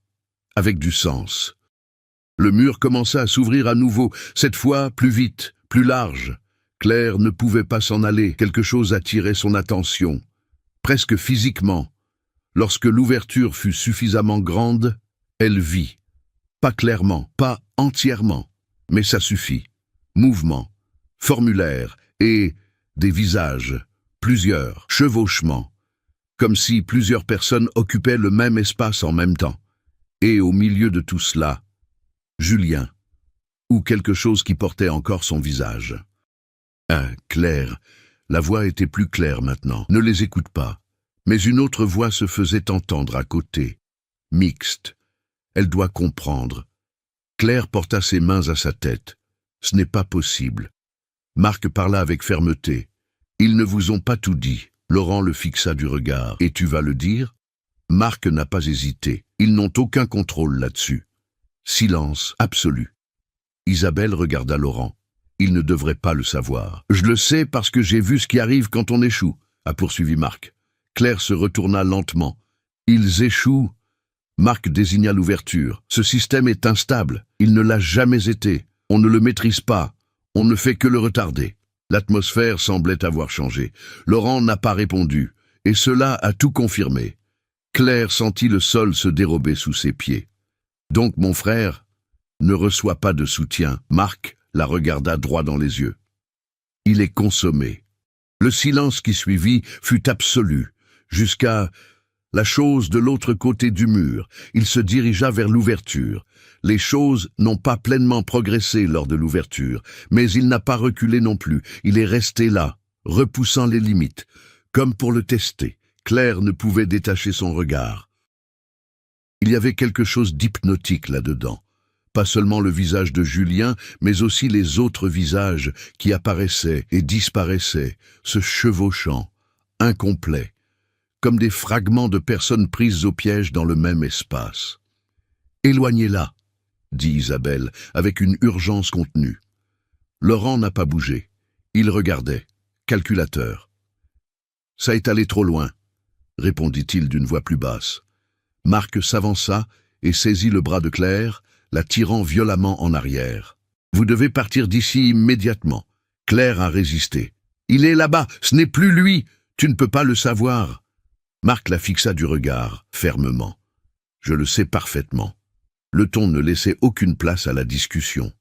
A: avec du sens. Le mur commença à s'ouvrir à nouveau, cette fois plus vite, plus large. Claire ne pouvait pas s'en aller, quelque chose attirait son attention, presque physiquement. Lorsque l'ouverture fut suffisamment grande, elle vit. Pas clairement, pas entièrement, mais ça suffit. Mouvement, formulaire et des visages, plusieurs chevauchements, comme si plusieurs personnes occupaient le même espace en même temps. Et au milieu de tout cela, Julien, ou quelque chose qui portait encore son visage. Claire, la voix était plus claire maintenant. Ne les écoute pas. Mais une autre voix se faisait entendre à côté, mixte. Elle doit comprendre. Claire porta ses mains à sa tête. Ce n'est pas possible. Marc parla avec fermeté. Ils ne vous ont pas tout dit. Laurent le fixa du regard. Et tu vas le dire? Marc n'a pas hésité. Ils n'ont aucun contrôle là-dessus. Silence absolu. Isabelle regarda Laurent. Il ne devrait pas le savoir. Je le sais parce que j'ai vu ce qui arrive quand on échoue, a poursuivi Marc. Claire se retourna lentement. Ils échouent. Marc désigna l'ouverture. Ce système est instable. Il ne l'a jamais été. On ne le maîtrise pas. On ne fait que le retarder. L'atmosphère semblait avoir changé. Laurent n'a pas répondu, et cela a tout confirmé. Claire sentit le sol se dérober sous ses pieds. Donc mon frère ne reçoit pas de soutien. Marc la regarda droit dans les yeux. Il est consommé. Le silence qui suivit fut absolu, jusqu'à la chose de l'autre côté du mur. Il se dirigea vers l'ouverture. Les choses n'ont pas pleinement progressé lors de l'ouverture, mais il n'a pas reculé non plus. Il est resté là, repoussant les limites, comme pour le tester. Claire ne pouvait détacher son regard. Il y avait quelque chose d'hypnotique là-dedans. Pas seulement le visage de Julien, mais aussi les autres visages qui apparaissaient et disparaissaient, se chevauchant, incomplets, comme des fragments de personnes prises au piège dans le même espace. « Éloignez-la », dit Isabelle, avec une urgence contenue. Laurent n'a pas bougé. Il regardait, calculateur. « Ça est allé trop loin », répondit-il d'une voix plus basse. Marc s'avança et saisit le bras de Claire, la tirant violemment en arrière. « Vous devez partir d'ici immédiatement. » Claire a résisté. « Il est là-bas, ce n'est plus lui, tu ne peux pas le savoir. » Marc la fixa du regard, fermement. « Je le sais parfaitement. » Le ton ne laissait aucune place à la discussion.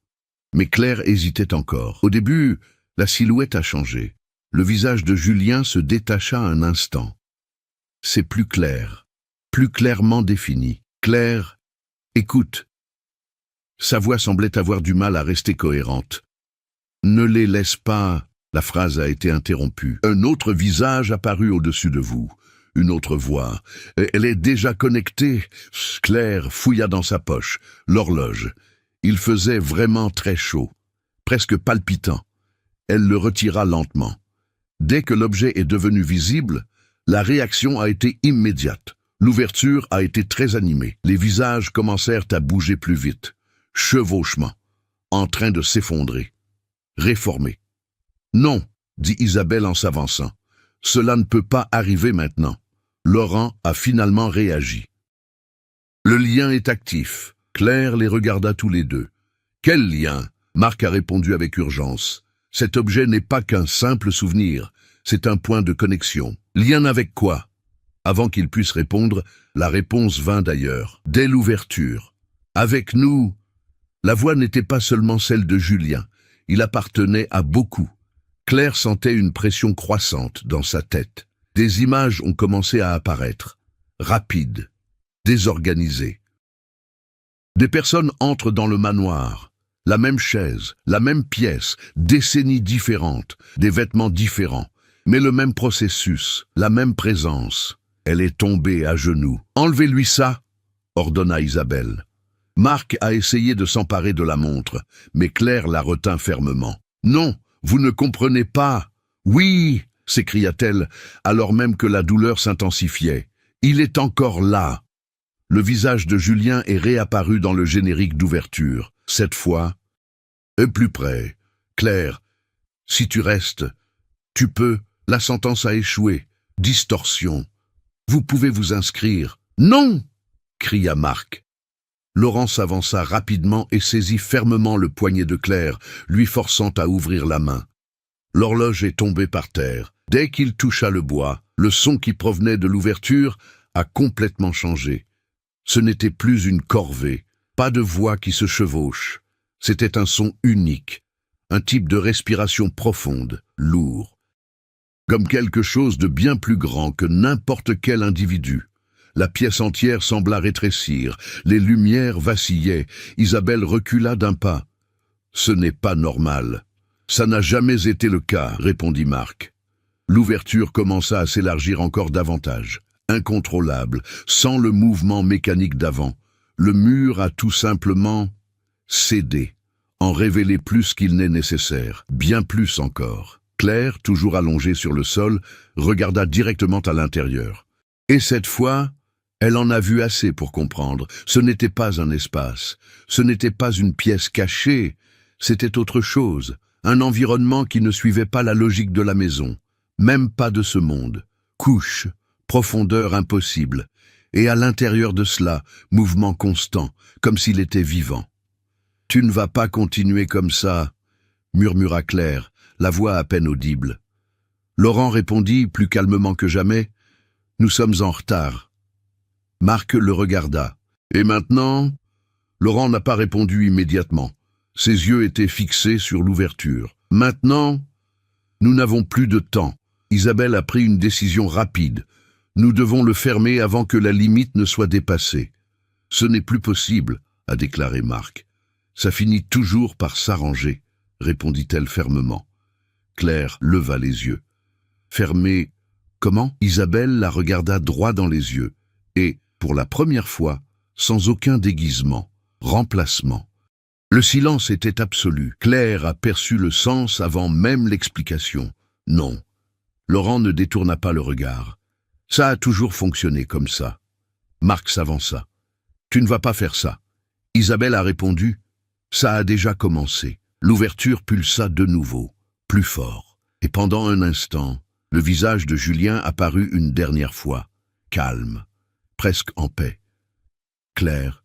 A: Mais Claire hésitait encore. Au début, la silhouette a changé. Le visage de Julien se détacha un instant. C'est plus clair, plus clairement défini. « Claire, écoute. » Sa voix semblait avoir du mal à rester cohérente. « Ne les laisse pas. » La phrase a été interrompue. Un autre visage apparut au-dessus de vous. Une autre voix. Elle est déjà connectée. Claire fouilla dans sa poche. L'horloge. Il faisait vraiment très chaud, presque palpitant. Elle le retira lentement. Dès que l'objet est devenu visible, la réaction a été immédiate. L'ouverture a été très animée. Les visages commencèrent à bouger plus vite. Chevauchement, en train de s'effondrer. Réformer. « Non, » dit Isabelle en s'avançant. « Cela ne peut pas arriver maintenant. » Laurent a finalement réagi. Le lien est actif. Claire les regarda tous les deux. « Quel lien ?» Marc a répondu avec urgence. « Cet objet n'est pas qu'un simple souvenir. C'est un point de connexion. Lien avec quoi ?» Avant qu'il puisse répondre, la réponse vint d'ailleurs. Dès l'ouverture. « Avec nous !» La voix n'était pas seulement celle de Julien. Il appartenait à beaucoup. Claire sentait une pression croissante dans sa tête. Des images ont commencé à apparaître, rapides, désorganisées. Des personnes entrent dans le manoir, la même chaise, la même pièce, décennies différentes, des vêtements différents, mais le même processus, la même présence. Elle est tombée à genoux. « Enlevez-lui ça !» ordonna Isabelle. Marc a essayé de s'emparer de la montre, mais Claire la retint fermement. « Non, vous ne comprenez pas. »« Oui !» s'écria-t-elle, alors même que la douleur s'intensifiait. « Il est encore là !» Le visage de Julien est réapparu dans le générique d'ouverture. Cette fois, plus près. « Claire, si tu restes, tu peux. La sentence a échoué. Distorsion. Vous pouvez vous inscrire. »« Non !» cria Marc. Laurent s'avança rapidement et saisit fermement le poignet de Claire, lui forçant à ouvrir la main. L'horloge est tombée par terre. Dès qu'il toucha le bois, le son qui provenait de l'ouverture a complètement changé. Ce n'était plus une corvée, pas de voix qui se chevauche. C'était un son unique, un type de respiration profonde, lourd. Comme quelque chose de bien plus grand que n'importe quel individu. La pièce entière sembla rétrécir, les lumières vacillaient. Isabelle recula d'un pas. « Ce n'est pas normal. »« Ça n'a jamais été le cas, » répondit Marc. L'ouverture commença à s'élargir encore davantage, incontrôlable, sans le mouvement mécanique d'avant. Le mur a tout simplement cédé, en révélé plus qu'il n'est nécessaire, bien plus encore. Claire, toujours allongée sur le sol, regarda directement à l'intérieur. Et cette fois, elle en a vu assez pour comprendre. Ce n'était pas un espace, ce n'était pas une pièce cachée, c'était autre chose, un environnement qui ne suivait pas la logique de la maison, même pas de ce monde. Couche, profondeur impossible, et à l'intérieur de cela, mouvement constant, comme s'il était vivant. « Tu ne vas pas continuer comme ça », murmura Claire, la voix à peine audible. Laurent répondit plus calmement que jamais, « Nous sommes en retard. » Marc le regarda. « Et maintenant ?» Laurent n'a pas répondu immédiatement. Ses yeux étaient fixés sur l'ouverture. « Maintenant, nous n'avons plus de temps. Isabelle a pris une décision rapide. Nous devons le fermer avant que la limite ne soit dépassée. »« Ce n'est plus possible, » a déclaré Marc. « Ça finit toujours par s'arranger, » répondit-elle fermement. Claire leva les yeux. « Fermer comment ?» Isabelle la regarda droit dans les yeux, et, pour la première fois, sans aucun déguisement, remplacement. Le silence était absolu. Claire aperçut le sens avant même l'explication. Non. Laurent ne détourna pas le regard. Ça a toujours fonctionné comme ça. Marc s'avança. Tu ne vas pas faire ça. Isabelle a répondu. Ça a déjà commencé. L'ouverture pulsa de nouveau, plus fort. Et pendant un instant, le visage de Julien apparut une dernière fois, calme, presque en paix. Claire,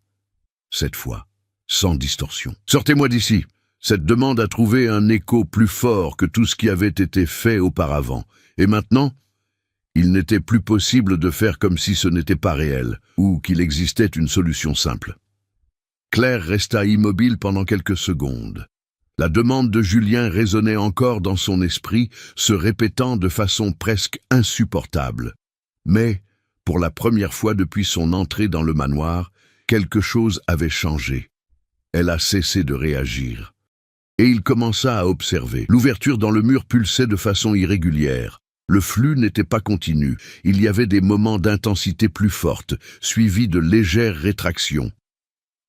A: cette fois, sans distorsion. « Sortez-moi d'ici !» Cette demande a trouvé un écho plus fort que tout ce qui avait été fait auparavant. Et maintenant, il n'était plus possible de faire comme si ce n'était pas réel, ou qu'il existait une solution simple. Claire resta immobile pendant quelques secondes. La demande de Julien résonnait encore dans son esprit, se répétant de façon presque insupportable. Mais, pour la première fois depuis son entrée dans le manoir, quelque chose avait changé. Elle a cessé de réagir. Et il commença à observer. L'ouverture dans le mur pulsait de façon irrégulière. Le flux n'était pas continu. Il y avait des moments d'intensité plus forte, suivis de légères rétractions.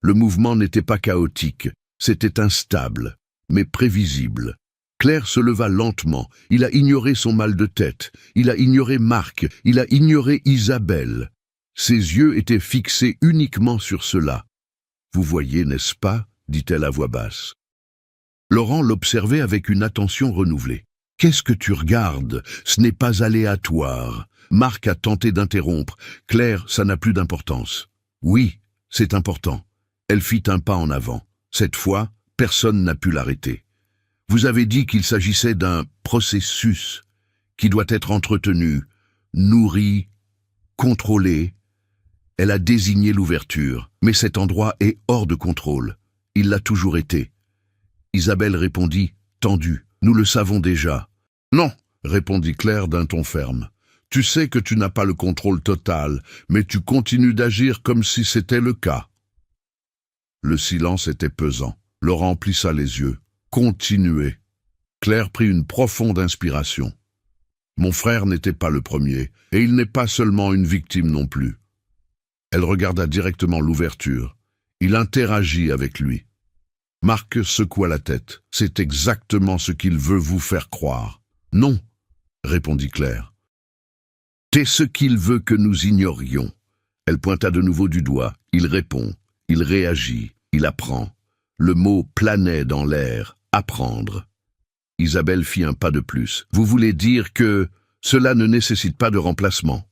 A: Le mouvement n'était pas chaotique, c'était instable, mais prévisible. Claire se leva lentement. Il a ignoré son mal de tête. Il a ignoré Marc. Il a ignoré Isabelle. Ses yeux étaient fixés uniquement sur cela. « Vous voyez, n'est-ce pas ?» dit-elle à voix basse. Laurent l'observait avec une attention renouvelée. « Qu'est-ce que tu regardes? Ce n'est pas aléatoire. » Marc a tenté d'interrompre. « Claire, ça n'a plus d'importance. »« Oui, c'est important. » Elle fit un pas en avant. Cette fois, personne n'a pu l'arrêter. « Vous avez dit qu'il s'agissait d'un processus qui doit être entretenu, nourri, contrôlé. » Elle a désigné l'ouverture, mais cet endroit est hors de contrôle. Il l'a toujours été. Isabelle répondit, tendue. « Nous le savons déjà. »« Non, » répondit Claire d'un ton ferme. « Tu sais que tu n'as pas le contrôle total, mais tu continues d'agir comme si c'était le cas. » Le silence était pesant. Laurent plissa les yeux. « Continuez. » Claire prit une profonde inspiration. « Mon frère n'était pas le premier, et il n'est pas seulement une victime non plus. » Elle regarda directement l'ouverture. Il interagit avec lui. Marc secoua la tête. « C'est exactement ce qu'il veut vous faire croire. »« Non, » répondit Claire. « C'est ce qu'il veut que nous ignorions. » Elle pointa de nouveau du doigt. Il répond. Il réagit. Il apprend. Le mot planait dans l'air. Apprendre. Isabelle fit un pas de plus. « Vous voulez dire que cela ne nécessite pas de remplacement ?»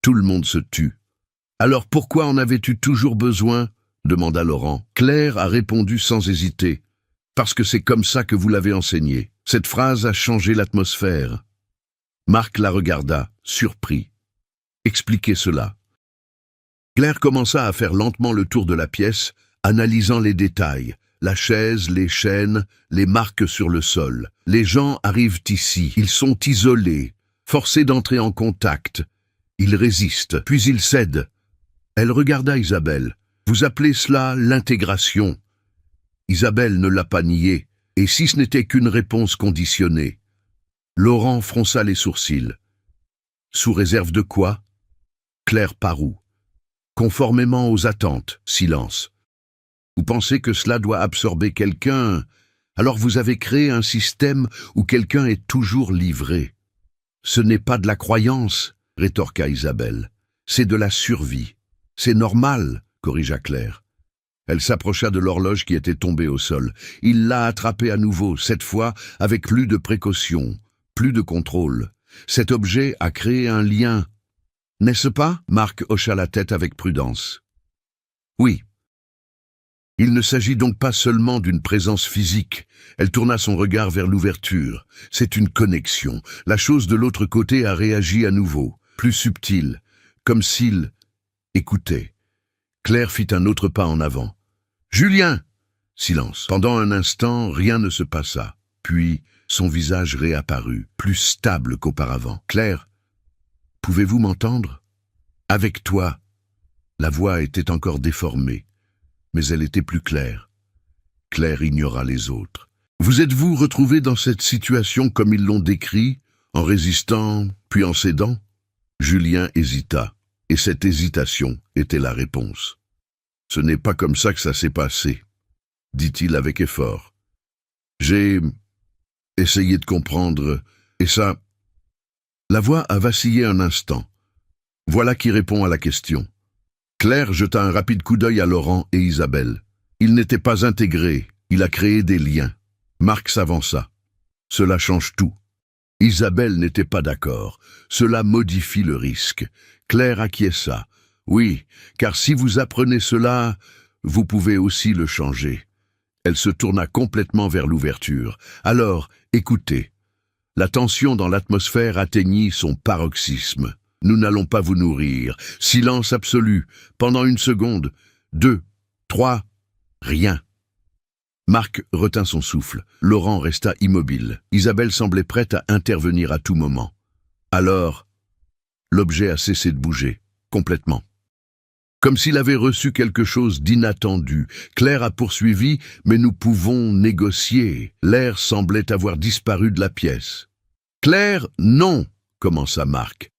A: Tout le monde se tut. « Alors pourquoi en avais-tu toujours besoin ?» demanda Laurent. Claire a répondu sans hésiter. « Parce que c'est comme ça que vous l'avez enseigné. » Cette phrase a changé l'atmosphère. Marc la regarda, surpris. « Expliquez cela. » Claire commença à faire lentement le tour de la pièce, analysant les détails. La chaise, les chaînes, les marques sur le sol. Les gens arrivent ici. Ils sont isolés, forcés d'entrer en contact. Ils résistent, puis ils cèdent. Elle regarda Isabelle. « Vous appelez cela l'intégration ?» Isabelle ne l'a pas nié, et si ce n'était qu'une réponse conditionnée. Laurent fronça les sourcils. « Sous réserve de quoi ?» Claire parut. « Conformément aux attentes. » Silence. « Vous pensez que cela doit absorber quelqu'un, alors vous avez créé un système où quelqu'un est toujours livré. »« Ce n'est pas de la croyance, » rétorqua Isabelle. « C'est de la survie. C'est normal, » corrigea Claire. Elle s'approcha de l'horloge qui était tombée au sol. Il l'a attrapée à nouveau, cette fois avec plus de précaution, plus de contrôle. Cet objet a créé un lien. N'est-ce pas ? Marc hocha la tête avec prudence. Oui. Il ne s'agit donc pas seulement d'une présence physique. Elle tourna son regard vers l'ouverture. C'est une connexion. La chose de l'autre côté a réagi à nouveau, plus subtile, comme s'il écoutait. Claire fit un autre pas en avant. « Julien !» Silence. Pendant un instant, rien ne se passa. Puis, son visage réapparut, plus stable qu'auparavant. « Claire, pouvez-vous m'entendre ? Avec toi !» La voix était encore déformée, mais elle était plus claire. Claire ignora les autres. « Vous êtes-vous retrouvé dans cette situation comme ils l'ont décrit, en résistant, puis en cédant ?» Julien hésita, et cette hésitation était la réponse. « Ce n'est pas comme ça que ça s'est passé, » dit-il avec effort. « J'ai essayé de comprendre, et ça... » La voix a vacillé un instant. Voilà qui répond à la question. Claire jeta un rapide coup d'œil à Laurent et Isabelle. Il n'était pas intégré, il a créé des liens. Marc s'avança. Cela change tout. Isabelle n'était pas d'accord. Cela modifie le risque. Claire acquiesça. Oui, car si vous apprenez cela, vous pouvez aussi le changer. Elle se tourna complètement vers l'ouverture. Alors, écoutez. La tension dans l'atmosphère atteignit son paroxysme. Nous n'allons pas vous nourrir. Silence absolu. Pendant 1 seconde, 2, 3, rien. Marc retint son souffle. Laurent resta immobile. Isabelle semblait prête à intervenir à tout moment. Alors, l'objet a cessé de bouger, complètement. Comme s'il avait reçu quelque chose d'inattendu. Claire a poursuivi, mais nous pouvons négocier. L'air semblait avoir disparu de la pièce. Claire, non, commença Marc.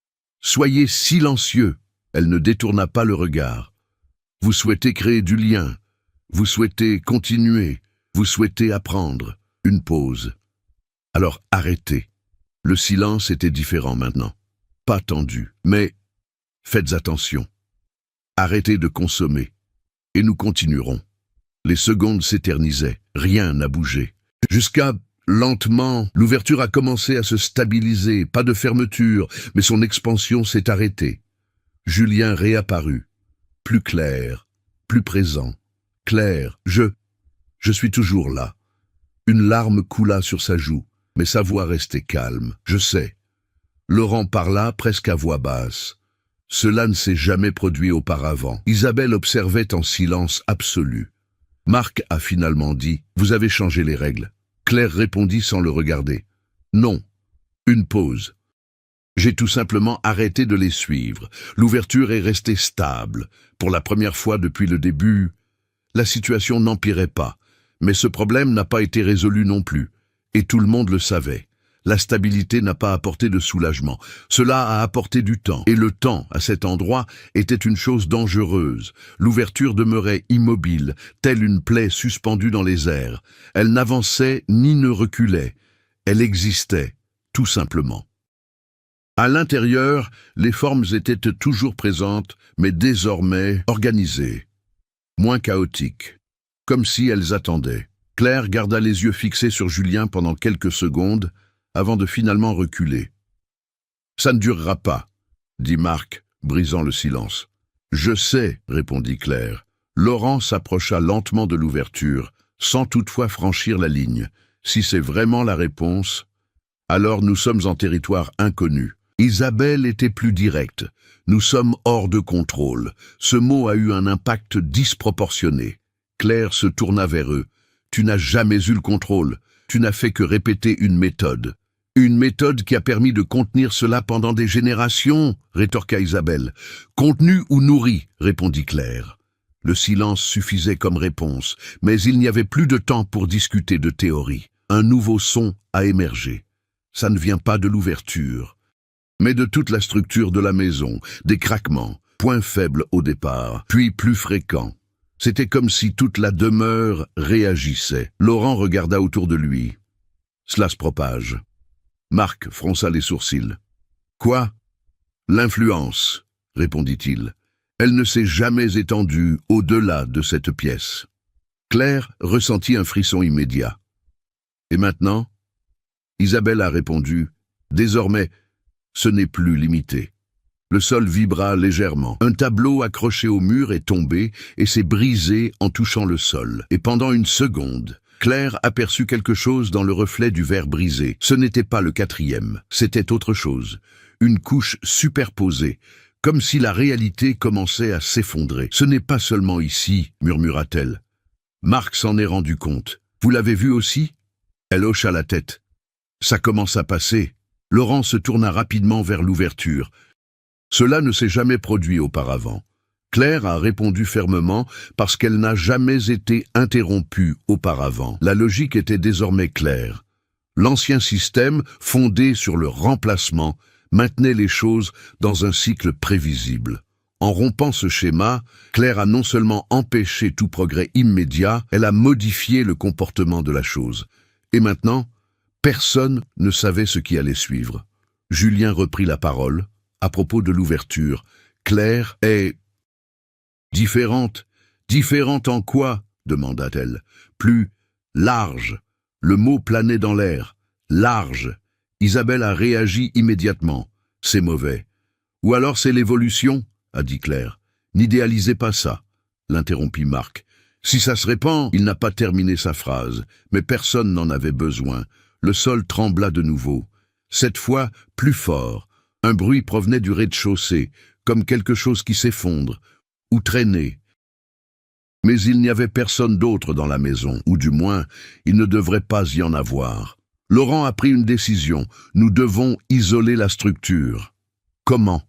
A: Soyez silencieux. Elle ne détourna pas le regard. Vous souhaitez créer du lien. Vous souhaitez continuer. Vous souhaitez apprendre. Une pause. Alors arrêtez. Le silence était différent maintenant. Pas tendu, mais faites attention. Arrêtez de consommer. Et nous continuerons. Les secondes s'éternisaient. Rien n'a bougé. Jusqu'à... Lentement, l'ouverture a commencé à se stabiliser, pas de fermeture, mais son expansion s'est arrêtée. Julien réapparut, plus clair, plus présent. Claire, je suis toujours là. Une larme coula sur sa joue, mais sa voix restait calme. Je sais. Laurent parla presque à voix basse. Cela ne s'est jamais produit auparavant. Isabelle observait en silence absolu. Marc a finalement dit « Vous avez changé les règles ». Claire répondit sans le regarder. « Non. Une pause. J'ai tout simplement arrêté de les suivre. L'ouverture est restée stable. Pour la première fois depuis le début, la situation n'empirait pas. Mais ce problème n'a pas été résolu non plus. Et tout le monde le savait. La stabilité n'a pas apporté de soulagement. Cela a apporté du temps. Et le temps, à cet endroit, était une chose dangereuse. L'ouverture demeurait immobile, telle une plaie suspendue dans les airs. Elle n'avançait ni ne reculait. Elle existait, tout simplement. À l'intérieur, les formes étaient toujours présentes, mais désormais organisées. Moins chaotiques. Comme si elles attendaient. Claire garda les yeux fixés sur Julien pendant quelques secondes, avant de finalement reculer. « Ça ne durera pas, » dit Marc, brisant le silence. « Je sais, » répondit Claire. Laurent s'approcha lentement de l'ouverture, sans toutefois franchir la ligne. Si c'est vraiment la réponse, alors nous sommes en territoire inconnu. Isabelle était plus directe. Nous sommes hors de contrôle. Ce mot a eu un impact disproportionné. Claire se tourna vers eux. « Tu n'as jamais eu le contrôle. Tu n'as fait que répéter une méthode. » « Une méthode qui a permis de contenir cela pendant des générations, rétorqua Isabelle. « Contenu ou nourri, répondit Claire. Le silence suffisait comme réponse, mais il n'y avait plus de temps pour discuter de théorie. Un nouveau son a émergé. Ça ne vient pas de l'ouverture, mais de toute la structure de la maison, des craquements, points faibles au départ, puis plus fréquents. C'était comme si toute la demeure réagissait. Laurent regarda autour de lui. Cela se propage. Marc fronça les sourcils. « Quoi ? L'influence, répondit-il. Elle ne s'est jamais étendue au-delà de cette pièce. » Claire ressentit un frisson immédiat. « Et maintenant ?» Isabelle a répondu. « Désormais, ce n'est plus limité. Le sol vibra légèrement. Un tableau accroché au mur est tombé et s'est brisé en touchant le sol. Et pendant une seconde, Claire aperçut quelque chose dans le reflet du verre brisé. Ce n'était pas le quatrième, c'était autre chose. Une couche superposée, comme si la réalité commençait à s'effondrer. « Ce n'est pas seulement ici », murmura-t-elle. Marc s'en est rendu compte. « Vous l'avez vu aussi ?» Elle hocha la tête. « Ça commence à passer. » Laurent se tourna rapidement vers l'ouverture. Cela ne s'est jamais produit auparavant. Claire a répondu fermement parce qu'elle n'a jamais été interrompue auparavant. La logique était désormais claire. L'ancien système, fondé sur le remplacement, maintenait les choses dans un cycle prévisible. En rompant ce schéma, Claire a non seulement empêché tout progrès immédiat, elle a modifié le comportement de la chose. Et maintenant, personne ne savait ce qui allait suivre. Julien reprit la parole à propos de l'ouverture. Claire est différente. Différente en quoi? Demanda-t-elle. Plus large. Le mot planait dans l'air. Large. Isabelle a réagi immédiatement. C'est mauvais. Ou alors c'est l'évolution, a dit Claire. N'idéalisez pas ça, l'interrompit Marc. Si ça se répand, il n'a pas terminé sa phrase, mais personne n'en avait besoin. Le sol trembla de nouveau. Cette fois, plus fort. Un bruit provenait du rez-de-chaussée, comme quelque chose qui s'effondre, ou traînait. Mais il n'y avait personne d'autre dans la maison, ou du moins, il ne devrait pas y en avoir. Laurent a pris une décision. Nous devons isoler la structure. Comment?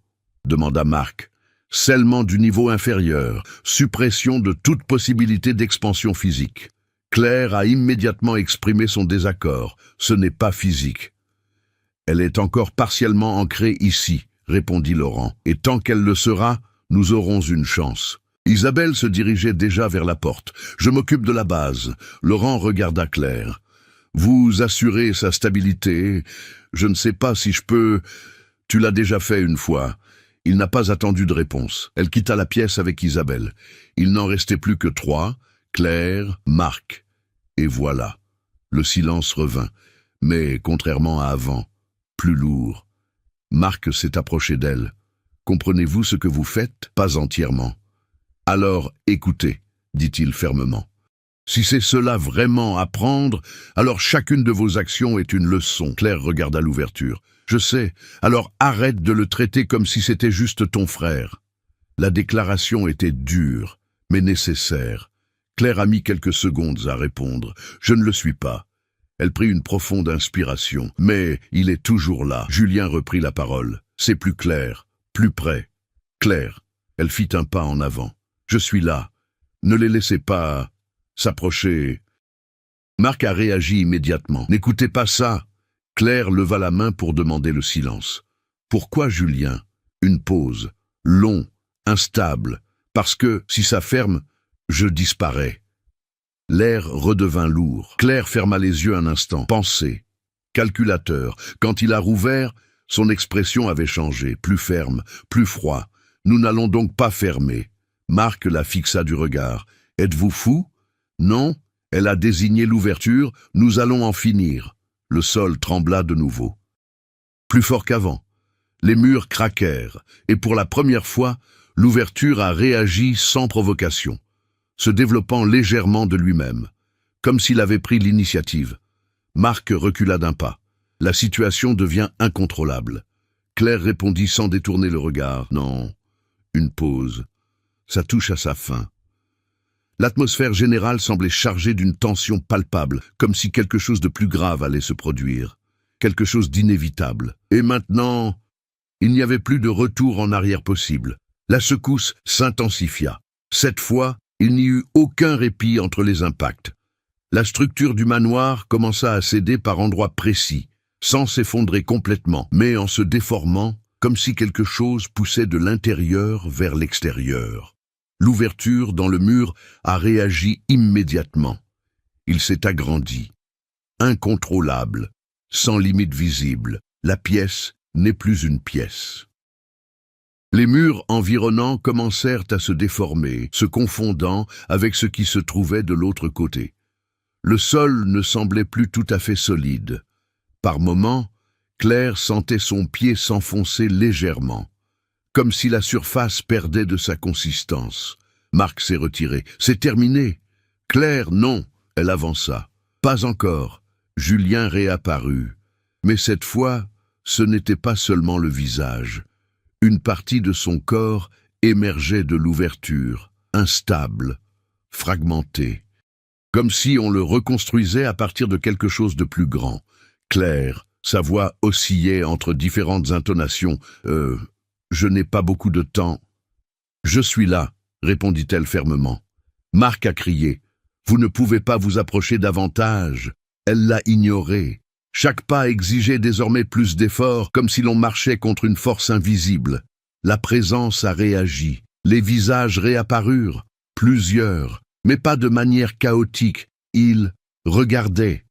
A: Demanda Marc. Scellement du niveau inférieur, suppression de toute possibilité d'expansion physique. Claire a immédiatement exprimé son désaccord. Ce n'est pas physique. Elle est encore partiellement ancrée ici, répondit Laurent. Et tant qu'elle le sera, nous aurons une chance. Isabelle se dirigeait déjà vers la porte. Je m'occupe de la base. Laurent regarda Claire. Vous assurez sa stabilité. Je ne sais pas si je peux... Tu l'as déjà fait une fois. Il n'a pas attendu de réponse. Elle quitta la pièce avec Isabelle. Il n'en restait plus que 3, Claire, Marc. Et voilà. Le silence revint. Mais, contrairement à avant, plus lourd. Marc s'est approché d'elle. Comprenez-vous ce que vous faites? Pas entièrement. Alors, écoutez, dit-il fermement. Si c'est cela vraiment apprendre, alors chacune de vos actions est une leçon. Claire regarda l'ouverture. Je sais, alors arrête de le traiter comme si c'était juste ton frère. La déclaration était dure, mais nécessaire. Claire a mis quelques secondes à répondre. Je ne le suis pas. Elle prit une profonde inspiration. Mais il est toujours là. Julien reprit la parole. C'est plus clair, plus près. Claire, elle fit un pas en avant. Je suis là. Ne les laissez pas s'approcher. Marc a réagi immédiatement. N'écoutez pas ça. Claire leva la main pour demander le silence. Pourquoi Julien? Une pause. Long, instable. Parce que, si ça ferme, je disparais. L'air redevint lourd. Claire ferma les yeux un instant. Pensée. Calculateur. Quand il a rouvert, son expression avait changé. Plus ferme, plus froid. Nous n'allons donc pas fermer. Marc la fixa du regard. Êtes-vous fou? Non. Elle a désigné l'ouverture. Nous allons en finir. Le sol trembla de nouveau. Plus fort qu'avant. Les murs craquèrent. Et pour la première fois, l'ouverture a réagi sans provocation, se développant légèrement de lui-même, comme s'il avait pris l'initiative. Marc recula d'un pas. La situation devient incontrôlable. Claire répondit sans détourner le regard. Non, une pause. Ça touche à sa fin. L'atmosphère générale semblait chargée d'une tension palpable, comme si quelque chose de plus grave allait se produire. Quelque chose d'inévitable. Et maintenant, il n'y avait plus de retour en arrière possible. La secousse s'intensifia. Cette fois, il n'y eut aucun répit entre les impacts. La structure du manoir commença à céder par endroits précis, sans s'effondrer complètement, mais en se déformant, comme si quelque chose poussait de l'intérieur vers l'extérieur. L'ouverture dans le mur a réagi immédiatement. Il s'est agrandi. Incontrôlable, sans limite visible, la pièce n'est plus une pièce. Les murs environnants commencèrent à se déformer, se confondant avec ce qui se trouvait de l'autre côté. Le sol ne semblait plus tout à fait solide. Par moments, Claire sentait son pied s'enfoncer légèrement, comme si la surface perdait de sa consistance. Marc s'est retiré. C'est terminé. Claire, non. Elle avança. Pas encore. Julien réapparut. Mais cette fois, ce n'était pas seulement le visage. Une partie de son corps émergeait de l'ouverture, instable, fragmenté, comme si on le reconstruisait à partir de quelque chose de plus grand. Claire, sa voix oscillait entre différentes intonations. Je n'ai pas beaucoup de temps. Je suis là, répondit-elle fermement. Marc a crié. Vous ne pouvez pas vous approcher davantage. Elle l'a ignoré. Chaque pas exigeait désormais plus d'efforts, comme si l'on marchait contre une force invisible. La présence a réagi. Les visages réapparurent, plusieurs, mais pas de manière chaotique. Ils regardaient.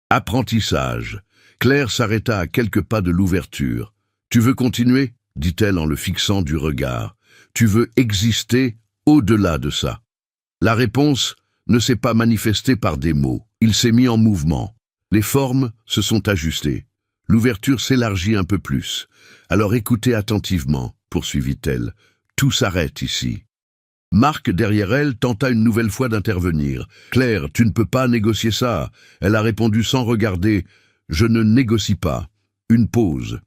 A: Apprentissage. Claire s'arrêta à quelques pas de l'ouverture. « Tu veux continuer ?» dit-elle en le fixant du regard. « Tu veux exister au-delà de ça ?» La réponse ne s'est pas manifestée par des mots. Il s'est mis en mouvement. Les formes se sont ajustées. L'ouverture s'élargit un peu plus. Alors écoutez attentivement, poursuivit-elle. Tout s'arrête ici. Marc, derrière elle, tenta une nouvelle fois d'intervenir. « Claire, tu ne peux pas négocier ça. » Elle a répondu sans regarder. « Je ne négocie pas. » Une pause.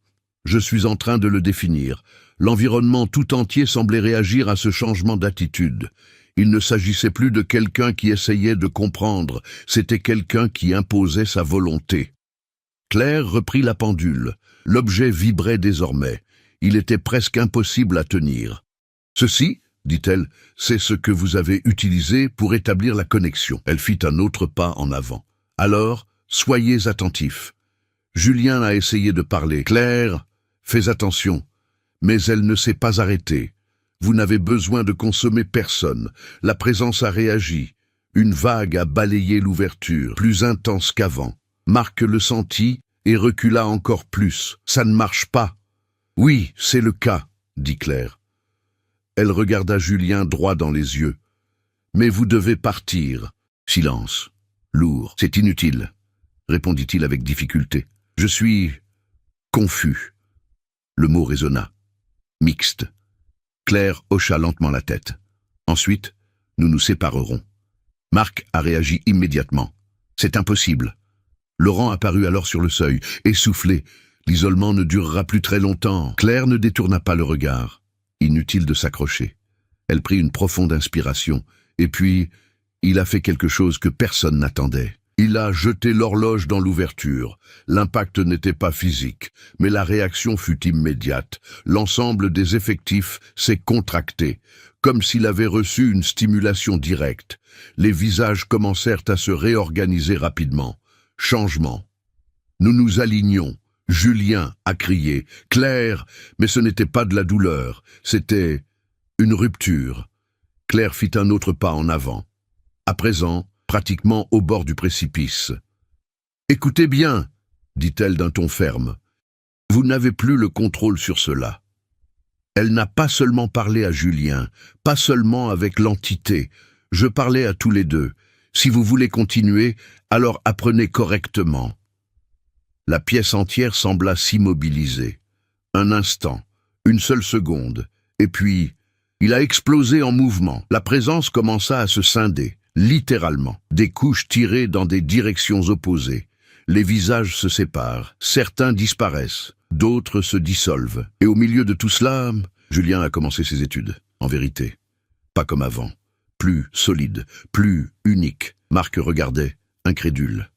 A: Je suis en train de le définir. L'environnement tout entier semblait réagir à ce changement d'attitude. Il ne s'agissait plus de quelqu'un qui essayait de comprendre, c'était quelqu'un qui imposait sa volonté. Claire reprit la pendule. L'objet vibrait désormais. Il était presque impossible à tenir. « Ceci, dit-elle, c'est ce que vous avez utilisé pour établir la connexion. » Elle fit un autre pas en avant. « Alors, soyez attentifs. » Julien a essayé de parler. « Claire, fais attention. » Mais elle ne s'est pas arrêtée. Vous n'avez besoin de consommer personne. La présence a réagi. Une vague a balayé l'ouverture, plus intense qu'avant. Marc le sentit et recula encore plus. Ça ne marche pas. Oui, c'est le cas, dit Claire. Elle regarda Julien droit dans les yeux. Mais vous devez partir. Silence. Lourd. C'est inutile, répondit-il avec difficulté. Je suis confus. Le mot résonna. Mixte. Claire hocha lentement la tête. Ensuite, nous nous séparerons. Marc a réagi immédiatement. C'est impossible. Laurent apparut alors sur le seuil, essoufflé. L'isolement ne durera plus très longtemps. Claire ne détourna pas le regard. Inutile de s'accrocher. Elle prit une profonde inspiration. Et puis, il a fait quelque chose que personne n'attendait. Il a jeté l'horloge dans l'ouverture. L'impact n'était pas physique, mais la réaction fut immédiate. L'ensemble des effectifs s'est contracté, comme s'il avait reçu une stimulation directe. Les visages commencèrent à se réorganiser rapidement. Changement. Nous nous alignons. Julien a crié. Claire, mais ce n'était pas de la douleur, c'était une rupture. Claire fit un autre pas en avant. À présent, pratiquement au bord du précipice. « Écoutez bien, dit-elle d'un ton ferme. Vous n'avez plus le contrôle sur cela. » Elle n'a pas seulement parlé à Julien, pas seulement avec l'entité. Je parlais à tous les deux. Si vous voulez continuer, alors apprenez correctement. La pièce entière sembla s'immobiliser. Un instant, une seule seconde, et puis, il a explosé en mouvement. La présence commença à se scinder. Littéralement, des couches tirées dans des directions opposées. Les visages se séparent, certains disparaissent, d'autres se dissolvent. Et au milieu de tout cela, Julien a commencé ses études, en vérité. Pas comme avant, plus solide, plus unique. Marc regardait, incrédule.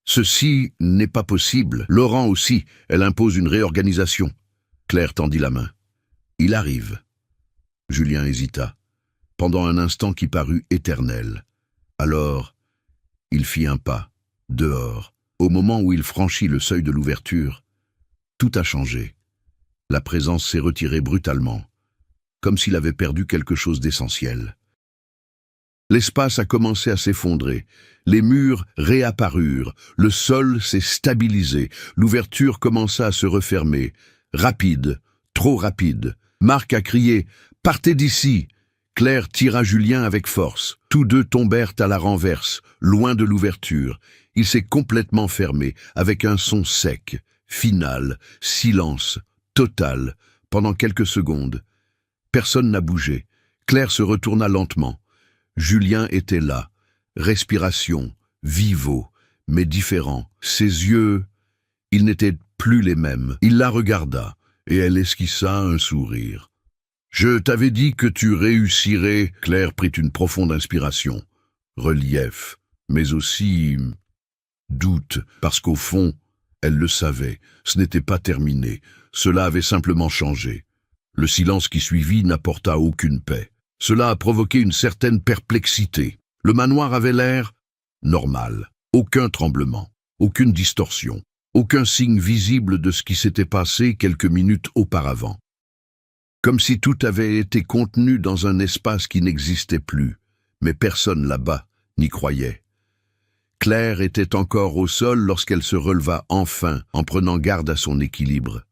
A: Ceci n'est pas possible. Laurent aussi, elle impose une réorganisation. Claire tendit la main. Il arrive. Julien hésita. Pendant un instant qui parut éternel. Alors, il fit un pas, dehors. Au moment où il franchit le seuil de l'ouverture, tout a changé. La présence s'est retirée brutalement, comme s'il avait perdu quelque chose d'essentiel. L'espace a commencé à s'effondrer. Les murs réapparurent. Le sol s'est stabilisé. L'ouverture commença à se refermer. Rapide, trop rapide. Marc a crié « Partez d'ici !» Claire tira Julien avec force. Tous deux tombèrent à la renverse, loin de l'ouverture. Il s'est complètement fermé, avec un son sec, final, silence, total. pendant quelques secondes. Personne n'a bougé. Claire se retourna lentement. Julien était là. Respiration, vivo, mais différent. Ses yeux, ils n'étaient plus les mêmes. Il la regarda, et elle esquissa un sourire. « Je t'avais dit que tu réussirais. » Claire prit une profonde inspiration. Relief, mais aussi doute, parce qu'au fond, elle le savait, ce n'était pas terminé, cela avait simplement changé. Le silence qui suivit n'apporta aucune paix. Cela a provoqué une certaine perplexité. Le manoir avait l'air normal, aucun tremblement, aucune distorsion, aucun signe visible de ce qui s'était passé quelques minutes auparavant. Comme si tout avait été contenu dans un espace qui n'existait plus, mais personne là-bas n'y croyait. Claire était encore au sol lorsqu'elle se releva enfin, en prenant garde à son équilibre.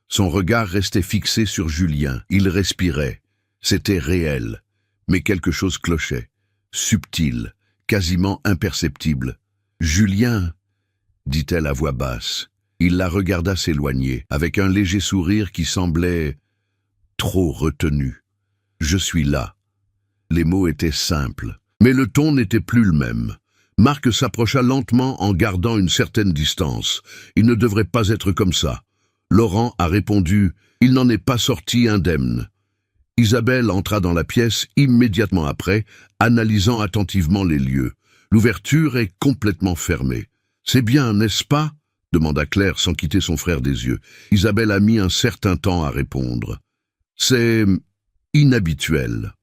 A: Son regard restait fixé sur Julien. Il respirait. C'était réel. Mais quelque chose clochait. Subtil, quasiment imperceptible. « Julien !» dit-elle à voix basse. Il la regarda s'éloigner, avec un léger sourire qui semblait trop retenu. « Je suis là. » Les mots étaient simples, mais le ton n'était plus le même. Marc s'approcha lentement en gardant une certaine distance. Il ne devrait pas être comme ça. Laurent a répondu « Il n'en est pas sorti indemne ». Isabelle entra dans la pièce immédiatement après, analysant attentivement les lieux. L'ouverture est complètement fermée. « C'est bien, n'est-ce pas ?» demanda Claire sans quitter son frère des yeux. Isabelle a mis un certain temps à répondre. « C'est inhabituel. »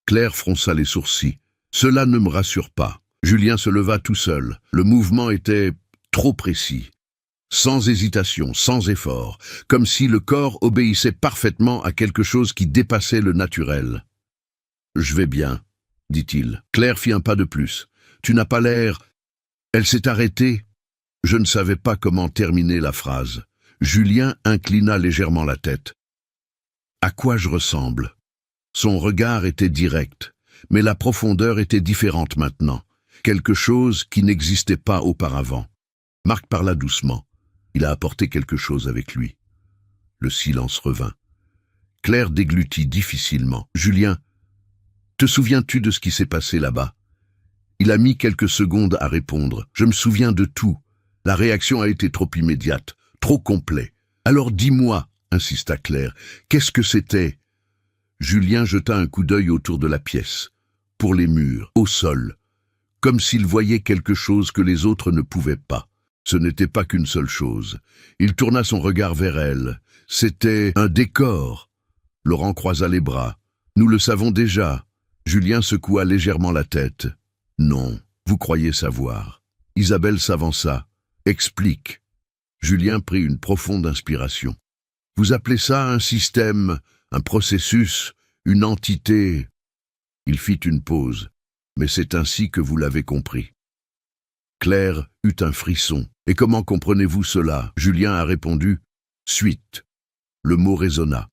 A: Claire fronça les sourcils. « Cela ne me rassure pas. » Julien se leva tout seul. Le mouvement était trop précis. Sans hésitation, sans effort, comme si le corps obéissait parfaitement à quelque chose qui dépassait le naturel. « Je vais bien, » dit-il. Claire fit un pas de plus. « Tu n'as pas l'air... » Elle s'est arrêtée. Je ne savais pas comment terminer la phrase. Julien inclina légèrement la tête. « À quoi je ressemble ?» Son regard était direct, mais la profondeur était différente maintenant. Quelque chose qui n'existait pas auparavant. Marc parla doucement. Il a apporté quelque chose avec lui. Le silence revint. Claire déglutit difficilement. « Julien, te souviens-tu de ce qui s'est passé là-bas » Il a mis quelques secondes à répondre. « Je me souviens de tout. La réaction a été trop immédiate, trop complet. Alors dis-moi, insista Claire, qu'est-ce que c'était » Julien jeta un coup d'œil autour de la pièce, pour les murs, au sol, comme s'il voyait quelque chose que les autres ne pouvaient pas. Ce n'était pas qu'une seule chose. Il tourna son regard vers elle. C'était un décor. Laurent croisa les bras. « Nous le savons déjà. » Julien secoua légèrement la tête. « Non, vous croyez savoir. » Isabelle s'avança. « Explique. » Julien prit une profonde inspiration. « Vous appelez ça un système, un processus, une entité ?» Il fit une pause. « Mais c'est ainsi que vous l'avez compris. » Claire eut un frisson. « Et comment comprenez-vous cela ?» Julien a répondu « Suite ». Le mot résonna.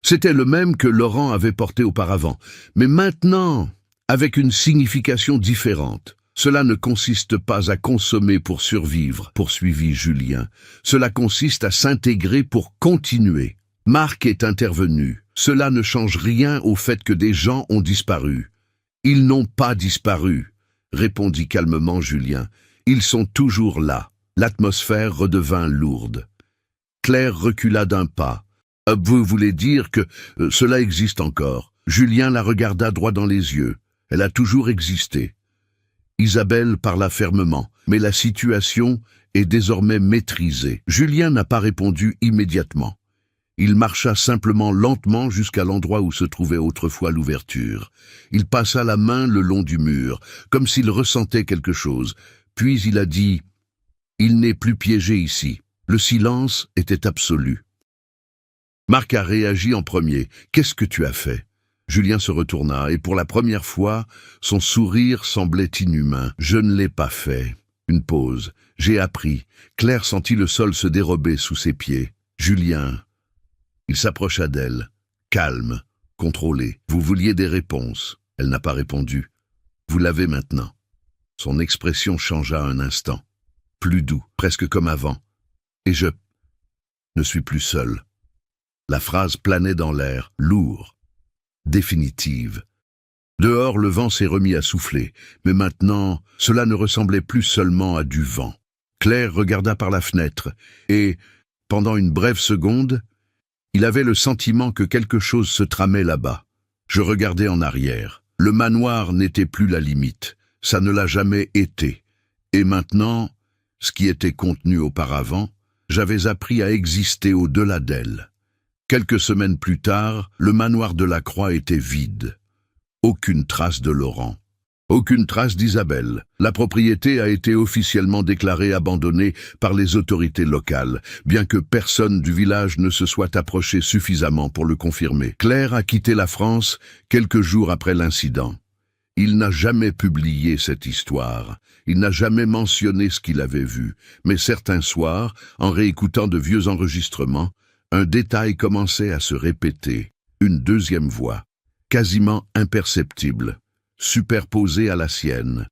A: C'était le même que Laurent avait porté auparavant, mais maintenant, avec une signification différente. Cela ne consiste pas à consommer pour survivre, poursuivit Julien. Cela consiste à s'intégrer pour continuer. Marc est intervenu. Cela ne change rien au fait que des gens ont disparu. Ils n'ont pas disparu, répondit calmement Julien. Ils sont toujours là. L'atmosphère redevint lourde. Claire recula d'un pas. Vous voulez dire que cela existe encore? Julien la regarda droit dans les yeux. Elle a toujours existé. Isabelle parla fermement, mais la situation est désormais maîtrisée. Julien n'a pas répondu immédiatement. Il marcha simplement lentement jusqu'à l'endroit où se trouvait autrefois l'ouverture. Il passa la main le long du mur, comme s'il ressentait quelque chose. Puis il a dit « Il n'est plus piégé ici ». Le silence était absolu. Marc a réagi en premier. « Qu'est-ce que tu as fait ?» Julien se retourna, et pour la première fois, son sourire semblait inhumain. « Je ne l'ai pas fait. » Une pause. « J'ai appris. » Claire sentit le sol se dérober sous ses pieds. « Julien. » Il s'approcha d'elle. Calme, contrôlé. « Vous vouliez des réponses. » Elle n'a pas répondu. « Vous l'avez maintenant. » Son expression changea un instant. Plus doux, presque comme avant. « Et je ne suis plus seul. » La phrase planait dans l'air, lourd, définitive. Dehors, le vent s'est remis à souffler, mais maintenant, cela ne ressemblait plus seulement à du vent. Claire regarda par la fenêtre, et, pendant une brève seconde, il avait le sentiment que quelque chose se tramait là-bas. Je regardais en arrière. Le manoir n'était plus la limite. Ça ne l'a jamais été. Et maintenant, ce qui était contenu auparavant, j'avais appris à exister au-delà d'elle. Quelques semaines plus tard, le manoir de la Croix était vide. Aucune trace de Laurent. Aucune trace d'Isabelle. La propriété a été officiellement déclarée abandonnée par les autorités locales, bien que personne du village ne se soit approché suffisamment pour le confirmer. Claire a quitté la France quelques jours après l'incident. Il n'a jamais publié cette histoire. Il n'a jamais mentionné ce qu'il avait vu. Mais certains soirs, en réécoutant de vieux enregistrements, un détail commençait à se répéter. Une deuxième voix, quasiment imperceptible, superposée à la sienne.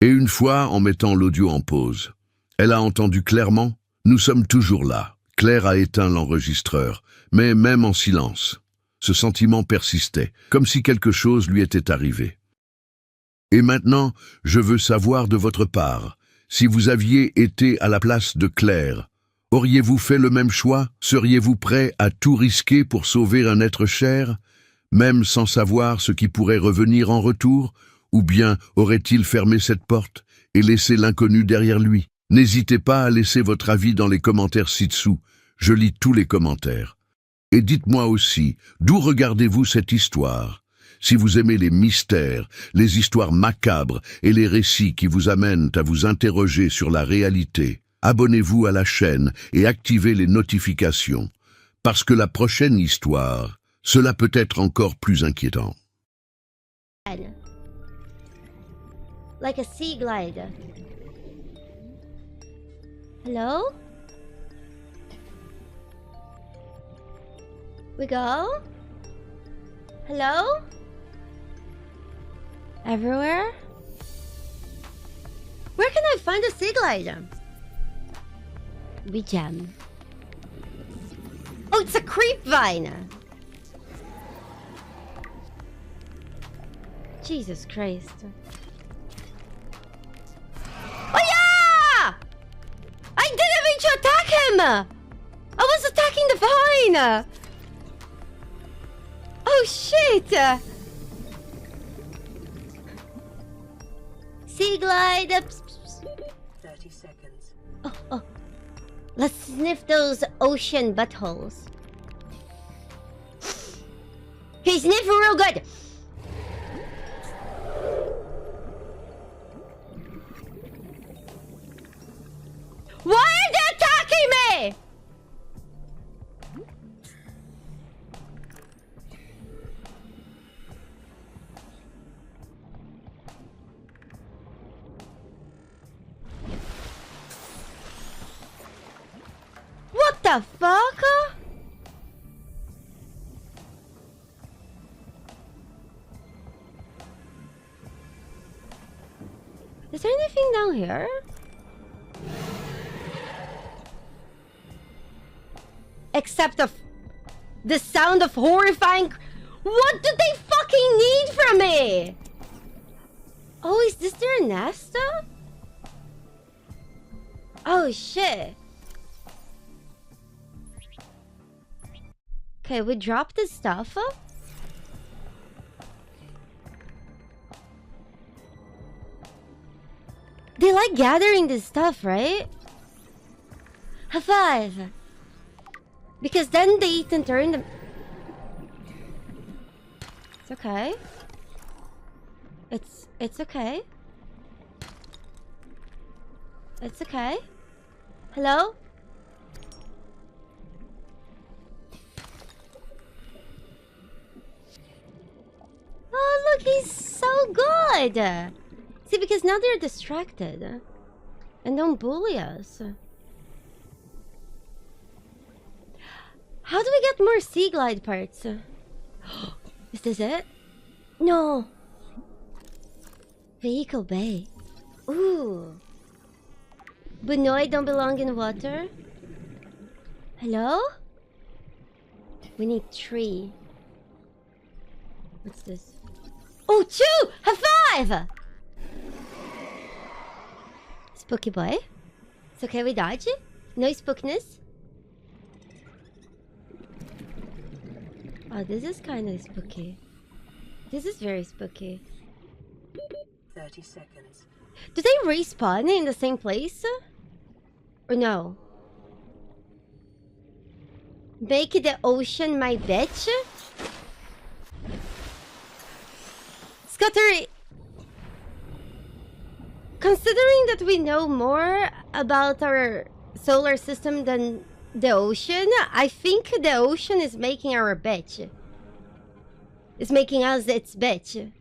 A: Et une fois, en mettant l'audio en pause, elle a entendu clairement « Nous sommes toujours là ». Claire a éteint l'enregistreur, mais même en silence. Ce sentiment persistait, comme si quelque chose lui était arrivé. Et maintenant, je veux savoir de votre part, si vous aviez été à la place de Claire, auriez-vous fait le même choix? Seriez-vous prêt à tout risquer pour sauver un être cher, même sans savoir ce qui pourrait revenir en retour? Ou bien aurait-il fermé cette porte et laissé l'inconnu derrière lui? N'hésitez pas à laisser votre avis dans les commentaires ci-dessous. Je lis tous les commentaires. Et dites-moi aussi, d'où regardez-vous cette histoire? Si vous aimez les mystères, les histoires macabres et les récits qui vous amènent à vous interroger sur la réalité, abonnez-vous à la chaîne et activez les notifications, parce que la prochaine histoire, cela peut être encore plus inquiétant.
B: Like a sea glide. Hello? We go? Hello? Everywhere? Where can I find a sea glide? We jam. Oh, it's a creep vine! Jesus Christ. Oh yeah! I didn't mean to attack him! I was attacking the vine! Oh shit! Sea glide.
C: 30 seconds.
B: Oh. Let's sniff those ocean buttholes. He sniffed real good. Why are they attacking me? What the fuck? Is there anything down here? Except the sound of horrifying. What do they fucking need from me? Oh, is this their nest? Oh shit. Okay, we dropped the stuff. They like gathering this stuff, right? High five. Because then they eat and turn them. It's okay. It's okay. It's okay. Hello? Oh, look, he's so good. See, because now they're distracted and don't bully us. How do we get more sea glide parts? Is this it? No. Vehicle bay. Ooh. Bunoy don't belong in water. Hello? We need 3. What's this? Oh, 2! High 5! Spooky boy. It's okay, we dodge. No spookiness. Oh, this is kind of spooky. This is very spooky.
C: 30 seconds.
B: Do they respawn in the same place? Or no? Make the ocean my bitch? Scottery, considering that we know more about our solar system than the ocean, I think the ocean is making our bitch. It's making us its bitch.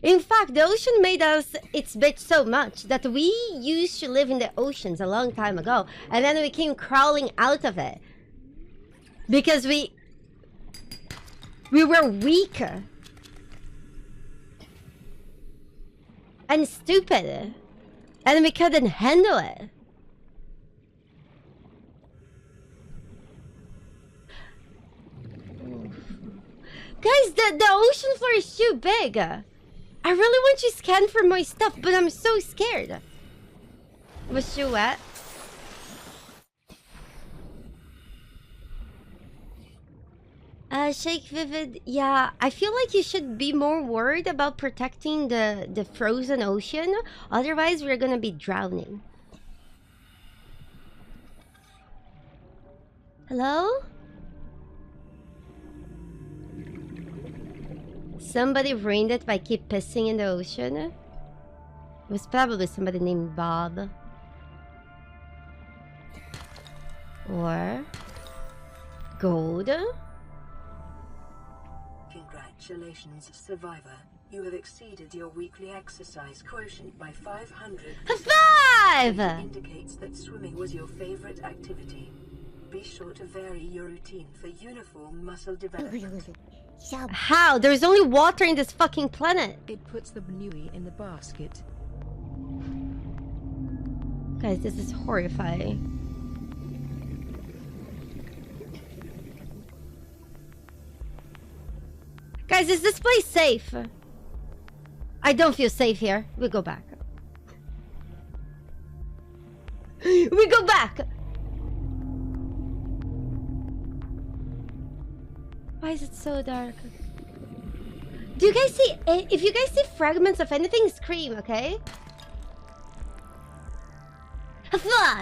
B: In fact, the ocean made us its bitch so much that we used to live in the oceans a long time ago, and then we came crawling out of it. Because we were weak. And stupid. And we couldn't handle it. Guys, the ocean floor is too big. I really want to scan for my stuff, but I'm so scared. It was too wet. Shake Vivid, yeah, I feel like you should be more worried about protecting the frozen ocean. Otherwise, we're gonna be drowning. Hello? Somebody ruined it by keep pissing in the ocean. It was probably somebody named Bob. Or Gold.
C: Congratulations, Survivor. You have exceeded your weekly exercise quotient by 500.
B: High five!
C: Indicates that swimming was your favorite activity. Be sure to vary your routine for uniform muscle development.
B: How? There's only water in this fucking planet.
D: It puts the manure in the basket.
B: Guys, this is horrifying. Guys, is this place safe? I don't feel safe here. We go back. We go back! Why is it so dark? Do you guys see... If you guys see fragments of anything, scream, okay? Fuck!